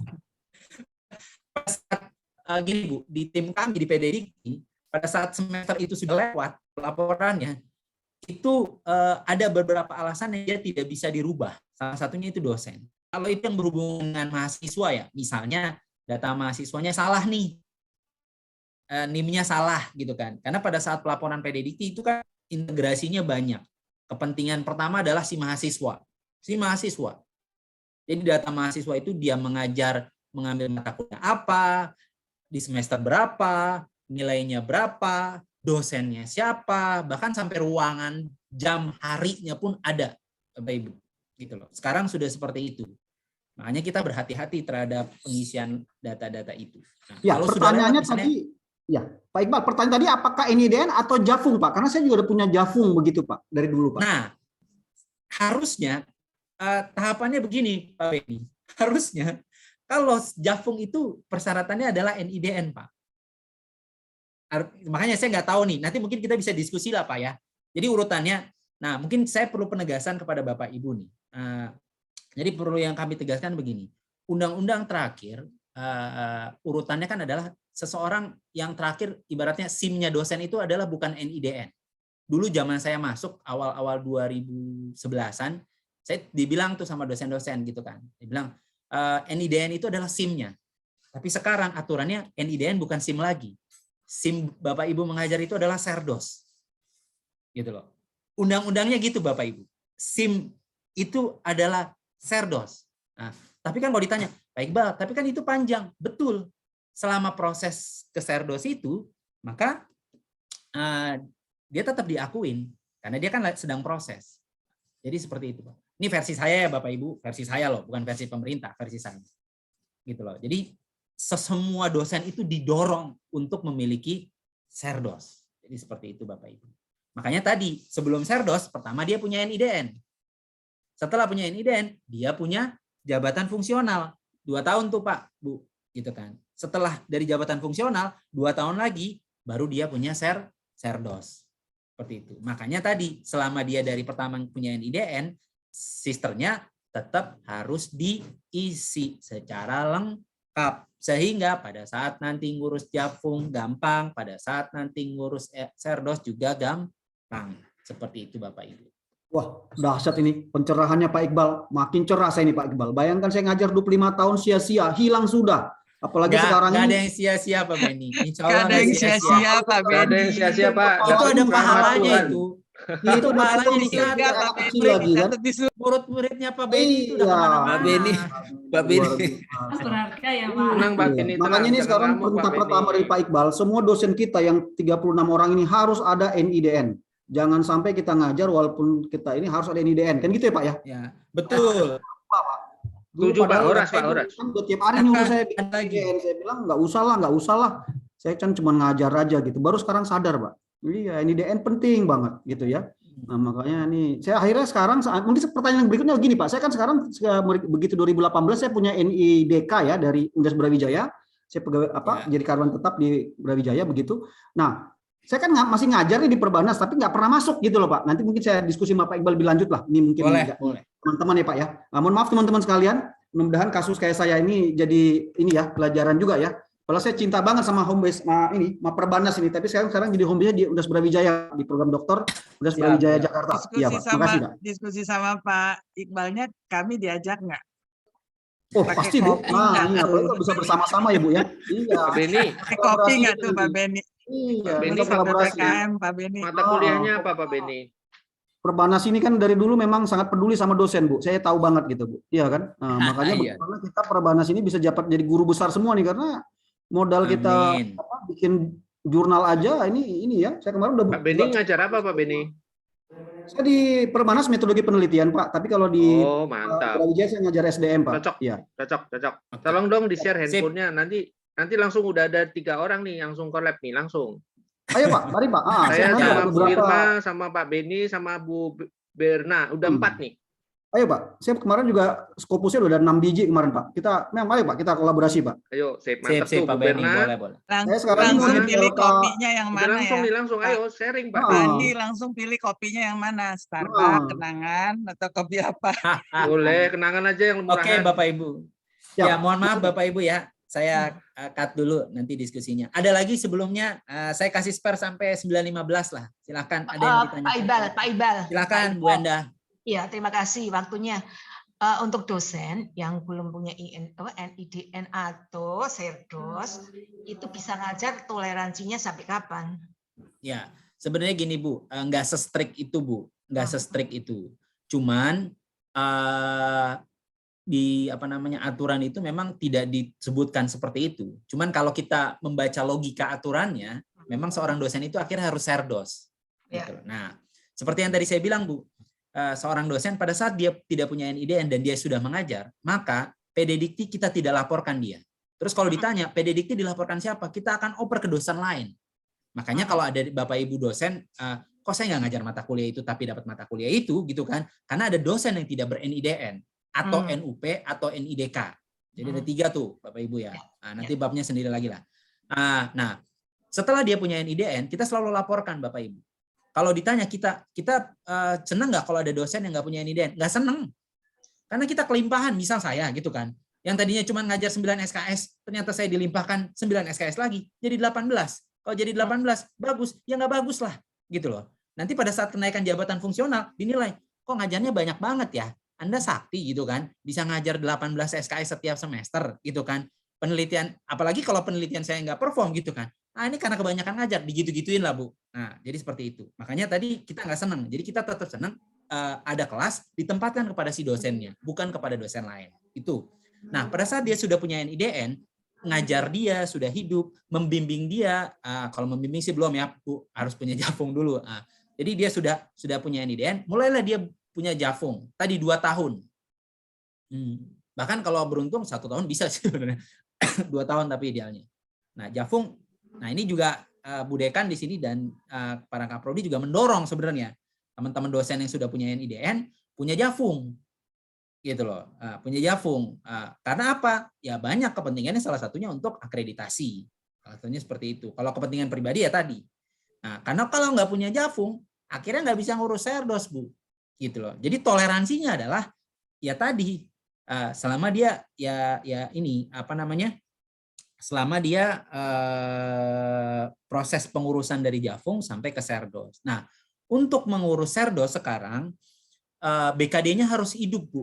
Speaker 1: Gini Bu, di tim kami di PDIKI, pada saat semester itu sudah lewat laporannya, itu ada beberapa alasan yang dia tidak bisa dirubah. Salah satunya itu dosen. Kalau itu yang berhubungan dengan mahasiswa ya, misalnya data mahasiswanya salah nih, NIM-nya salah gitu kan. Karena pada saat pelaporan PDIKI itu kan integrasinya banyak. Kepentingan pertama adalah si mahasiswa. Jadi data mahasiswa itu dia mengambil mata kuliah apa, di semester berapa, nilainya berapa, dosennya siapa, bahkan sampai ruangan jam harinya pun ada, Bapak Ibu. Gitu loh. Sekarang sudah seperti itu. Makanya kita berhati-hati terhadap pengisian data-data itu. Nah,
Speaker 11: ya,
Speaker 1: kalau
Speaker 11: pertanyaannya
Speaker 1: misalnya,
Speaker 11: tadi, ya Pak Iqbal, pertanyaan tadi apakah NIDN atau Jafung Pak? Karena saya juga udah punya Jafung begitu Pak, dari dulu Pak.
Speaker 1: Nah, harusnya tahapannya begini Pak Beni. Harusnya kalau Jafung itu persyaratannya adalah NIDN Pak. Makanya saya nggak tahu nih, nanti mungkin kita bisa diskusi lah Pak ya. Jadi urutannya, nah mungkin saya perlu penegasan kepada Bapak Ibu nih. Jadi perlu yang kami tegaskan begini, undang-undang terakhir urutannya kan adalah seseorang yang terakhir ibaratnya SIM-nya dosen itu adalah bukan NIDN. Dulu zaman saya masuk awal-awal 2011-an, saya dibilang tuh sama dosen-dosen gitu kan, dibilang NIDN itu adalah SIM-nya. Tapi sekarang aturannya NIDN bukan SIM lagi. SIM Bapak Ibu mengajar itu adalah Serdos. Gitu loh. Undang-undangnya gitu Bapak Ibu. SIM itu adalah Serdos. Nah, tapi kan kalau ditanya, Pak Iqbal, tapi kan itu panjang. Betul. Selama proses ke Serdos itu, maka dia tetap diakuin karena dia kan sedang proses. Jadi seperti itu, Pak. Ini versi saya ya Bapak Ibu, versi saya loh, bukan versi pemerintah, versi saya. Gitu loh. Jadi semua dosen itu didorong untuk memiliki Serdos. Jadi seperti itu Bapak Ibu. Makanya tadi sebelum Serdos pertama dia punya NIDN. Setelah punya NIDN, dia punya jabatan fungsional. 2 tahun tuh Pak, Bu, gitu kan. Setelah dari jabatan fungsional, 2 tahun lagi baru dia punya Serdos. Seperti itu. Makanya tadi selama dia dari pertama punya NIDN, sisternya tetap harus diisi secara lengkap. Sehingga pada saat nanti ngurus Jafung gampang, pada saat nanti ngurus Serdos juga gampang. Seperti itu Bapak Ibu.
Speaker 11: Wah, dahsyat ini pencerahannya Pak Iqbal. Makin cerah saya ini Pak Iqbal. Bayangkan saya ngajar 25 tahun sia-sia, hilang sudah. Apalagi sekarang
Speaker 1: ini. Gak ada yang sia-sia Pak Beni. Insya Allah
Speaker 10: gak ada yang sia-sia Pak Beni.
Speaker 8: Gak ada yang sia-sia Pak.
Speaker 1: Itu ada pahalanya itu. Itu pahalanya di
Speaker 11: surga lagi kan.
Speaker 1: Murid-muridnya Pak Beni itu udah kemana-mana.
Speaker 9: Pak Beni.
Speaker 2: Berharga ya Pak.
Speaker 8: Tenang Pak Beni.
Speaker 11: Makanya ini sekarang perintah pertama dari Pak Iqbal, semua dosen kita yang 36 orang ini harus ada NIDN. Jangan sampai kita ngajar walaupun kita ini harus ada NIDN. Kan gitu ya Pak ya?
Speaker 1: Ya, betul.
Speaker 8: Setuju Pak, Horas.
Speaker 11: Kan tiap hari nyuruh saya bikin NIDN. Saya bilang nggak usah lah. Saya kan cuma ngajar aja gitu. Baru sekarang sadar Pak. Iya, NIDN penting banget gitu ya. Nah, makanya nih saya akhirnya sekarang mungkin pertanyaan berikutnya begini Pak. Saya kan sekarang begitu 2018 saya punya NIDK ya dari Universitas Brawijaya. Saya pegawai jadi karyawan tetap di Brawijaya begitu. Nah, saya kan masih ngajar nih di Perbanas, tapi nggak pernah masuk gitu loh Pak. Nanti mungkin saya diskusi sama Pak Iqbal lebih lanjut lah. Ini mungkin
Speaker 1: boleh.
Speaker 11: Teman-teman ya Pak ya. Mohon maaf teman-teman sekalian. Mudah-mudahan kasus kayak saya ini jadi ini ya pelajaran juga ya. Kalau saya cinta banget sama home base sama Perbanas ini, tapi sekarang jadi home base di Universitas Brawijaya di program doktor Universitas Brawijaya Jakarta. Iya Pak. Terima kasih Pak.
Speaker 10: Diskusi sama Pak Iqbalnya kami diajak nggak?
Speaker 11: Oh pasti Bu. Nah, ini apalagi bisa bersama-sama ya Bu ya. Iya.
Speaker 8: Pak Beni.
Speaker 10: Pakai kopi nggak tuh Pak Beni?
Speaker 11: Iya,
Speaker 8: Beni
Speaker 10: PPKM Pak Beni.
Speaker 8: Mata kuliahnya apa Pak Beni?
Speaker 11: Perbanas ini kan dari dulu memang sangat peduli sama dosen Bu. Saya tahu banget gitu Bu. Iya kan? Nah, makanya bagaimana kita Perbanas ini bisa dapat jadi guru besar semua nih karena modal kita bikin jurnal aja ini ya. Saya kemarin udah
Speaker 8: Pak Beni ngajar apa Pak Beni?
Speaker 11: Saya di Perbanas metodologi penelitian Pak, tapi kalau di
Speaker 8: mantap.
Speaker 11: Brawijaya saya ngajar SDM Pak.
Speaker 8: Cocok.
Speaker 11: Iya.
Speaker 8: Cocok. Tolong dong di-share handphonenya nanti langsung udah ada 3 orang nih langsung collab nih langsung.
Speaker 11: Ayo Pak, mari Pak.
Speaker 8: Saya sama Bu Irma, sama Pak Beni, sama Bu Berna, udah 4 nih.
Speaker 11: Ayo Pak, saya kemarin juga Scopusnya udah 6 biji kemarin Pak. Kita memang ayo Pak, kita kolaborasi Pak.
Speaker 8: Ayo, mantap
Speaker 1: Sip,
Speaker 8: tuh
Speaker 1: Pak
Speaker 8: Bu
Speaker 1: Benny,
Speaker 8: Berna.
Speaker 1: boleh.
Speaker 11: Saya sekarang
Speaker 10: Langsung
Speaker 11: ini
Speaker 10: pilih
Speaker 11: LK
Speaker 10: kopinya yang
Speaker 8: Udah
Speaker 10: mana
Speaker 8: langsung
Speaker 10: ya?
Speaker 8: nih, langsung
Speaker 10: Pak
Speaker 8: ayo sharing Pak.
Speaker 10: Andi langsung pilih kopinya yang mana? Starbucks, Kenangan, atau kopi apa?
Speaker 8: Boleh, Kenangan aja yang murahan.
Speaker 1: Oke, Bapak Ibu. Ya, mohon maaf Bapak Ibu ya. Saya cut dulu nanti diskusinya. Ada lagi sebelumnya, saya kasih spare sampai 9.15 lah. Silakan ada yang ditanya.
Speaker 5: Pak Iqbal.
Speaker 1: Silakan Bu Enda.
Speaker 5: Iya, terima kasih waktunya. Untuk dosen yang belum punya NIDN atau Serdos, itu bisa ngajar toleransinya sampai kapan?
Speaker 1: Ya, sebenarnya gini Bu, nggak se-strict itu Bu, nggak se-strict itu. Cuman di aturan itu memang tidak disebutkan seperti itu. Cuman kalau kita membaca logika aturannya, memang seorang dosen itu akhirnya harus Serdos. Gitu. Nah, seperti yang tadi saya bilang Bu, seorang dosen pada saat dia tidak punya NIDN dan dia sudah mengajar, maka PD Dikti kita tidak laporkan dia. Terus kalau ditanya PD Dikti dilaporkan siapa, kita akan oper ke dosen lain. Makanya kalau ada Bapak Ibu dosen, kok saya nggak ngajar mata kuliah itu tapi dapat mata kuliah itu, gitu kan? Karena ada dosen yang tidak ber-NIDN atau NUP atau NIDK. Jadi ada 3 tuh Bapak Ibu ya. Nanti babnya sendiri lagi lah. Nah, setelah dia punya NIDN, kita selalu laporkan Bapak Ibu. Kalau ditanya kita senang nggak kalau ada dosen yang nggak punya NIDN? Nggak senang. Karena kita kelimpahan, misal saya gitu kan. Yang tadinya cuma ngajar 9 SKS, ternyata saya dilimpahkan 9 SKS lagi, jadi 18. Kalau jadi 18, bagus. Ya nggak bagus lah. Gitu loh. Nanti pada saat kenaikan jabatan fungsional, dinilai, kok ngajarnya banyak banget ya? Anda sakti gitu kan, bisa ngajar 18 SKS setiap semester gitu kan. Penelitian, apalagi kalau penelitian saya nggak perform gitu kan. Ini karena kebanyakan ngajar, digitu-gituin lah Bu. Nah, jadi seperti itu. Makanya tadi kita nggak senang. Jadi kita tetap senang ada kelas ditempatkan kepada si dosennya, bukan kepada dosen lain. Itu. Nah, pada saat dia sudah punya NIDN, ngajar dia, sudah hidup, membimbing dia. Kalau membimbing sih belum ya, Bu, harus punya Jafung dulu. Jadi dia sudah punya NIDN, mulailah dia punya Jafung. Tadi 2 tahun. Bahkan kalau beruntung 1 tahun bisa sih sebenarnya. 2 tahun tapi idealnya. Nah, Jafung. Nah, ini juga Bu Dekan di sini dan para Kaprodi juga mendorong sebenarnya teman-teman dosen yang sudah punya NIDN punya Jafung. Gitu loh. Punya Jafung. Karena apa? Ya banyak kepentingannya, salah satunya untuk akreditasi. Salah satunya seperti itu. Kalau kepentingan pribadi ya tadi. Nah, karena kalau nggak punya Jafung, akhirnya nggak bisa ngurus Serdos, Bu. Gitu loh. Jadi toleransinya adalah ya tadi selama dia selama dia proses pengurusan dari Jafung sampai ke Serdos. Nah, untuk mengurus Serdos sekarang BKD-nya harus hidup, Bu.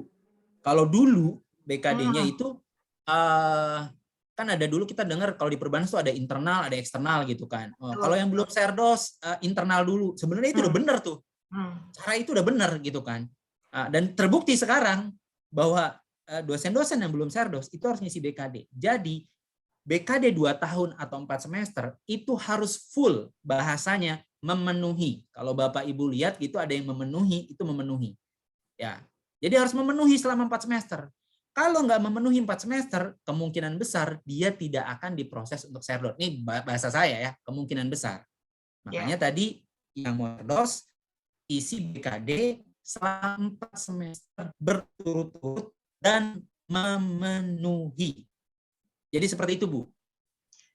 Speaker 1: Kalau dulu BKD-nya itu kan ada dulu kita dengar kalau di Perbanas itu ada internal, ada eksternal gitu kan. Kalau yang belum Serdos internal dulu. Sebenarnya itu udah benar tuh. Cara itu udah benar gitu kan. Dan terbukti sekarang bahwa dosen-dosen yang belum Serdos itu harus ngisi BKD. Jadi BKD 2 tahun atau 4 semester itu harus full bahasanya memenuhi. Kalau Bapak Ibu lihat gitu ada yang memenuhi, itu memenuhi. Ya. Jadi harus memenuhi selama 4 semester. Kalau nggak memenuhi 4 semester, kemungkinan besar dia tidak akan diproses untuk Serdos. Ini bahasa saya ya, kemungkinan besar. Makanya tadi yang mau Serdos isi BKD selama 4 semester berturut-turut dan memenuhi. Jadi seperti itu, Bu.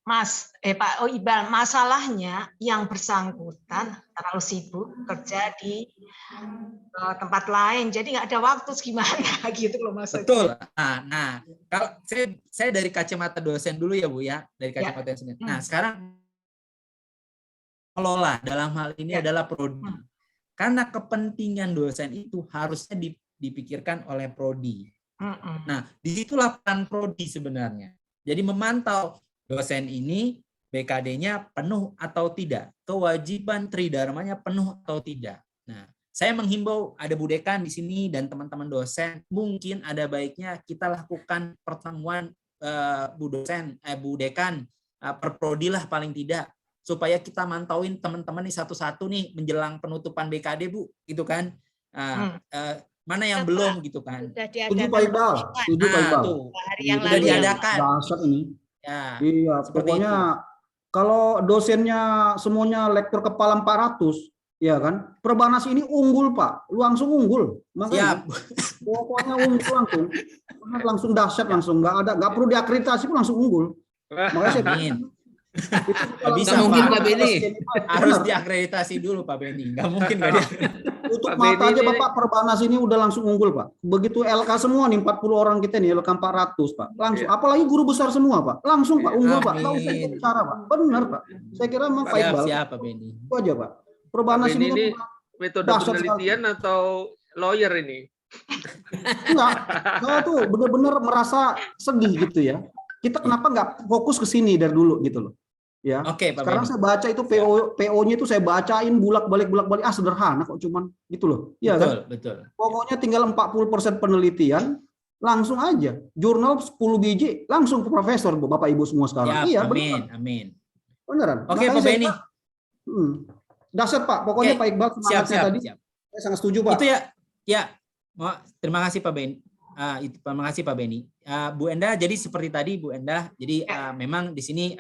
Speaker 5: Pak Iqbal, masalahnya yang bersangkutan terlalu sibuk kerja di tempat lain, jadi nggak ada waktu gimana gitu loh maksudnya.
Speaker 1: Betul. Nah, kalau saya dari kacamata dosen dulu ya, Bu ya, dari kacamata dosen. Nah, sekarang kelola dalam hal ini adalah prodi. Karena kepentingan dosen itu harusnya dipikirkan oleh prodi. Nah, disitulah peran prodi sebenarnya. Jadi memantau dosen ini BKD-nya penuh atau tidak, kewajiban tridharmanya penuh atau tidak. Nah, saya menghimbau ada Bu Dekan di sini dan teman-teman dosen, mungkin ada baiknya kita lakukan pertemuan Bu Dekan per prodi lah paling tidak, supaya kita mantauin teman-teman nih satu-satu nih menjelang penutupan BKD, Bu, gitu kan. Mana yang belum gitu kan.
Speaker 11: Setuju Pak Iqbal. Setuju Pak Iqbal.
Speaker 1: Sudah diadakan.
Speaker 11: Bahasa ini.
Speaker 1: Ya,
Speaker 11: iya, pokoknya kalau dosennya semuanya lektor kepala 400, Iya kan? Perbanas ini unggul, Pak. Langsung unggul. Makanya pokoknya unggul langsung. Langsung dahsyat langsung. Nggak perlu diakreditasi pun langsung unggul. Makanya saya
Speaker 1: bisa mungkin Pak Beni. Harus diakreditasi dulu Pak Beni. Nggak mungkin nggak diakreditasi.
Speaker 11: Tutup mata aja Bapak, Perbanas ini udah langsung unggul, Pak. Begitu LK semua nih 40 orang kita nih, LK 400, Pak. Langsung. Apalagi guru besar semua, Pak. Langsung Pak unggul, Pak. Nggak usah ikut bicara, Pak. Benar, Pak. Saya kira memang Pak Iqbal.
Speaker 1: Siapa Beni?
Speaker 11: Itu aja, Pak. Perbanas
Speaker 8: ini metode penelitian atau lawyer ini?
Speaker 11: Enggak, saya tuh benar-benar merasa sedih gitu ya. Kita kenapa nggak fokus ke sini dari dulu gitu loh. Ya.
Speaker 1: Oke, Pak
Speaker 11: Sekarang
Speaker 1: Beni.
Speaker 11: saya baca itu PO-nya itu saya bacain bulak-balik sederhana kok cuman gitu loh. Iya kan?
Speaker 1: Betul.
Speaker 11: Pokoknya tinggal 40% penelitian langsung aja. Jurnal 10 biji langsung ke profesor Bapak Ibu semua sekarang.
Speaker 1: Ya,
Speaker 11: iya,
Speaker 1: amin.
Speaker 11: Beneran.
Speaker 1: Oke, Pak Beni.
Speaker 11: Dasar Pak, pokoknya Pak Iqbal semangatnya tadi. Saya sangat setuju Pak.
Speaker 1: Itu ya. Terima kasih Pak Beni. Terima kasih Pak Beni. Bu Endah, jadi seperti tadi Bu Endah, jadi memang di sini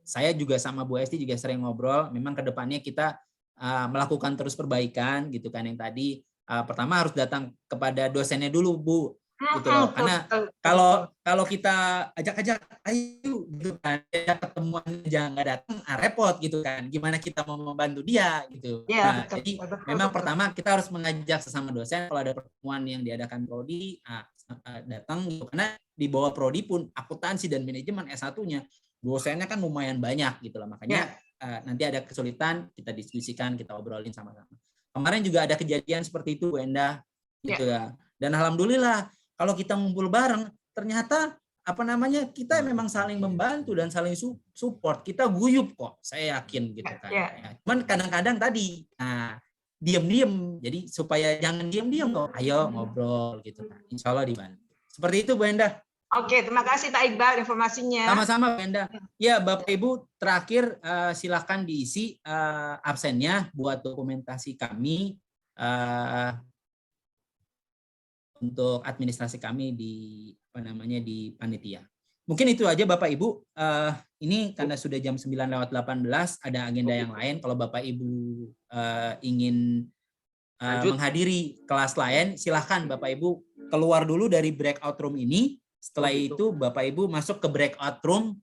Speaker 1: saya juga sama Bu Esti juga sering ngobrol. Memang kedepannya kita melakukan terus perbaikan gitu kan, yang tadi pertama harus datang kepada dosennya dulu Bu, gitu loh. Karena kalau kita ajak-ajak ayo gitu kan, ketemuan jangan nggak datang, repot gitu kan. Gimana kita mau membantu dia gitu.
Speaker 5: Ya,
Speaker 1: Nah, jadi memang pertama kita harus mengajak sesama dosen kalau ada pertemuan yang diadakan prodi datang gitu. Karena di bawah prodi pun akuntansi dan manajemen S1-nya dosennya kan lumayan banyak gitu lah. Makanya nanti ada kesulitan kita diskusikan, kita obrolin sama-sama. Kemarin juga ada kejadian seperti itu Bu Endah gitu ya. Dan alhamdulillah kalau kita ngumpul bareng ternyata kita memang saling membantu dan saling support. Kita guyup kok, saya yakin gitu kan. Cuman kadang-kadang tadi diam-diam, jadi supaya jangan diam-diam kok, ayo ngobrol gitu kan. Insya Allah dibantu. Seperti itu Bu Endah.
Speaker 5: Oke, terima kasih Pak Iqbal informasinya.
Speaker 1: Sama-sama Bu Endah. Ya Bapak Ibu, terakhir silakan diisi absennya buat dokumentasi kami untuk administrasi kami di di panitia. Mungkin itu aja Bapak Ibu. Ini karena sudah jam 9:18 ada agenda yang lain. Kalau Bapak Ibu ingin menghadiri kelas lain, silahkan Bapak Ibu keluar dulu dari breakout room ini. Setelah itu Bapak Ibu masuk ke breakout room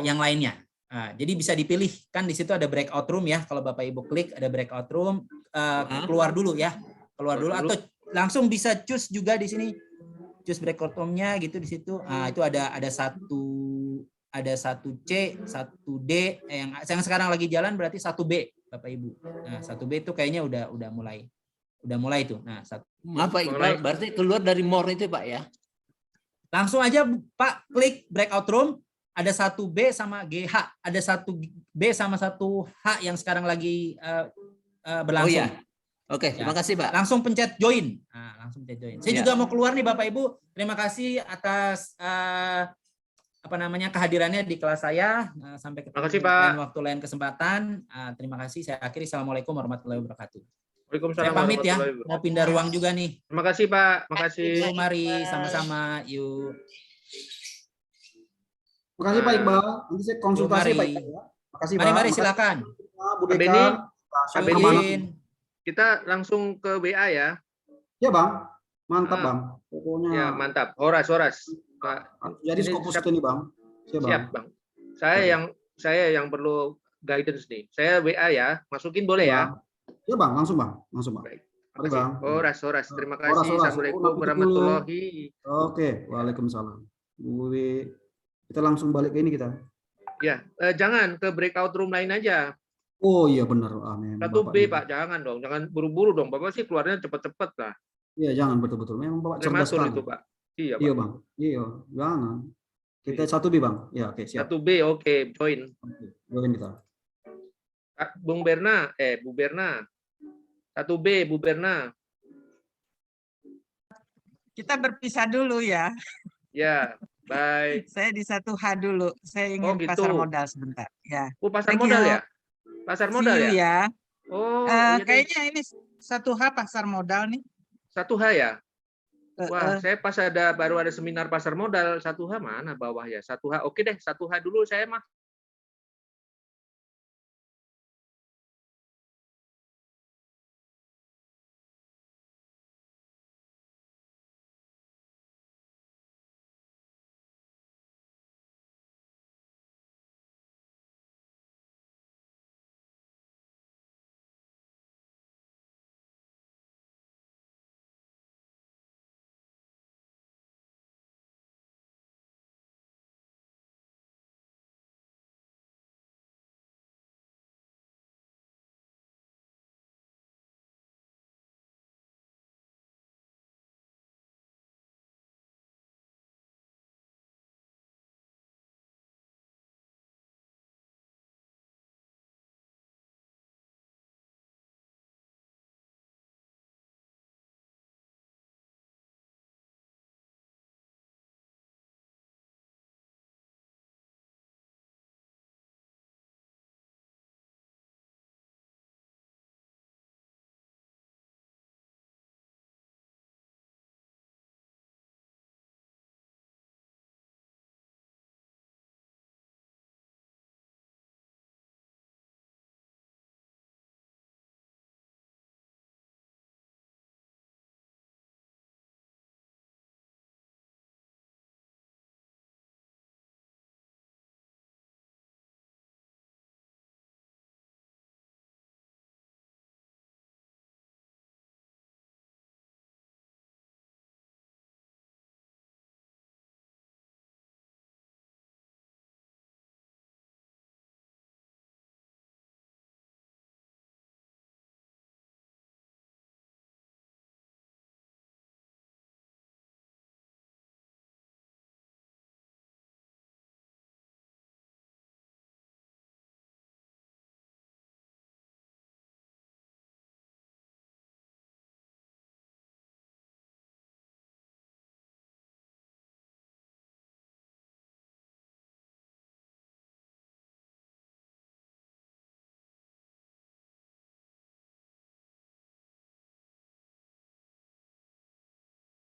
Speaker 1: yang lainnya. Jadi bisa dipilih, kan di situ ada breakout room ya. Kalau Bapak Ibu klik ada breakout room, keluar dulu ya. Keluar dulu atau langsung bisa choose juga di sini. Choose breakout room-nya gitu di situ. Itu ada satu C, 1D yang sekarang lagi jalan berarti 1B Bapak Ibu. Nah, 1B itu kayaknya udah mulai itu. Nah,
Speaker 9: Pak Iqbal, berarti keluar dari more itu Pak ya?
Speaker 1: Langsung aja Pak klik breakout room, ada 1B sama GH, ada 1B sama 1H yang sekarang lagi berlangsung.
Speaker 9: Oh iya. Oke, terima kasih Pak.
Speaker 1: Langsung pencet join. Langsung pencet join. Saya juga mau keluar nih Bapak Ibu. Terima kasih atas kehadirannya di kelas saya. Sampai ketemu di waktu lain kesempatan. Terima kasih. Saya akhiri. Assalamualaikum warahmatullahi wabarakatuh.
Speaker 8: Waalaikumsalam.
Speaker 1: Saya pamit ya. Mau pindah ruang juga nih.
Speaker 8: Terima kasih Pak. Makasih.
Speaker 1: Yuk, mari sama-sama. Yuk.
Speaker 11: Terima kasih Pak Iqbal. Nanti saya konsultasi Pak Iqbal ya. Makasih Pak.
Speaker 1: Mari silakan.
Speaker 11: Bu Dekan.
Speaker 8: Kita langsung ke WA ya.
Speaker 11: Ya Bang. Mantap Bang. Pokoknya.
Speaker 8: Ya mantap. Horas. Pak.
Speaker 11: Jadi Scopus ini Bang.
Speaker 8: Siap Bang. Saya yang perlu guidance nih. Saya WA ya. Masukin boleh ya?
Speaker 11: Ya Bang, langsung Bang. Baik. Mari Bang.
Speaker 8: Horas. Terima kasih. Assalamualaikum warahmatullahi.
Speaker 11: Oke, waalaikumsalam. Kita langsung balik ke ini kita.
Speaker 8: Ya, jangan ke breakout room lain aja.
Speaker 11: Oh iya benar.
Speaker 8: 1B Pak, jangan dong. Jangan buru-buru dong. Bapak sih keluarnya cepet-cepet lah.
Speaker 11: Iya, jangan betul-betul. Memang Bapak cerdas sekali.
Speaker 8: Itu Pak. Iya,
Speaker 11: Pak. Iya Bang. Iya, jangan. Kita 1B Bang. Ya, oke, siap.
Speaker 8: 1B, oke, join.
Speaker 11: Join kita.
Speaker 8: Bu Berna. 1B, Bu Berna.
Speaker 10: Kita berpisah dulu ya.
Speaker 8: Ya, bye.
Speaker 10: Saya di 1H dulu. Saya ingin
Speaker 8: gitu.
Speaker 10: pasar modal sebentar. Ya.
Speaker 8: Oh, pasar modal ya? Pasar modal
Speaker 10: ya?
Speaker 8: Oh,
Speaker 10: kayaknya ini 1H pasar modal nih.
Speaker 8: 1H ya? Wah, saya baru ada seminar pasar modal 1H mana bawah ya? 1H. Oke deh, 1H dulu saya mah.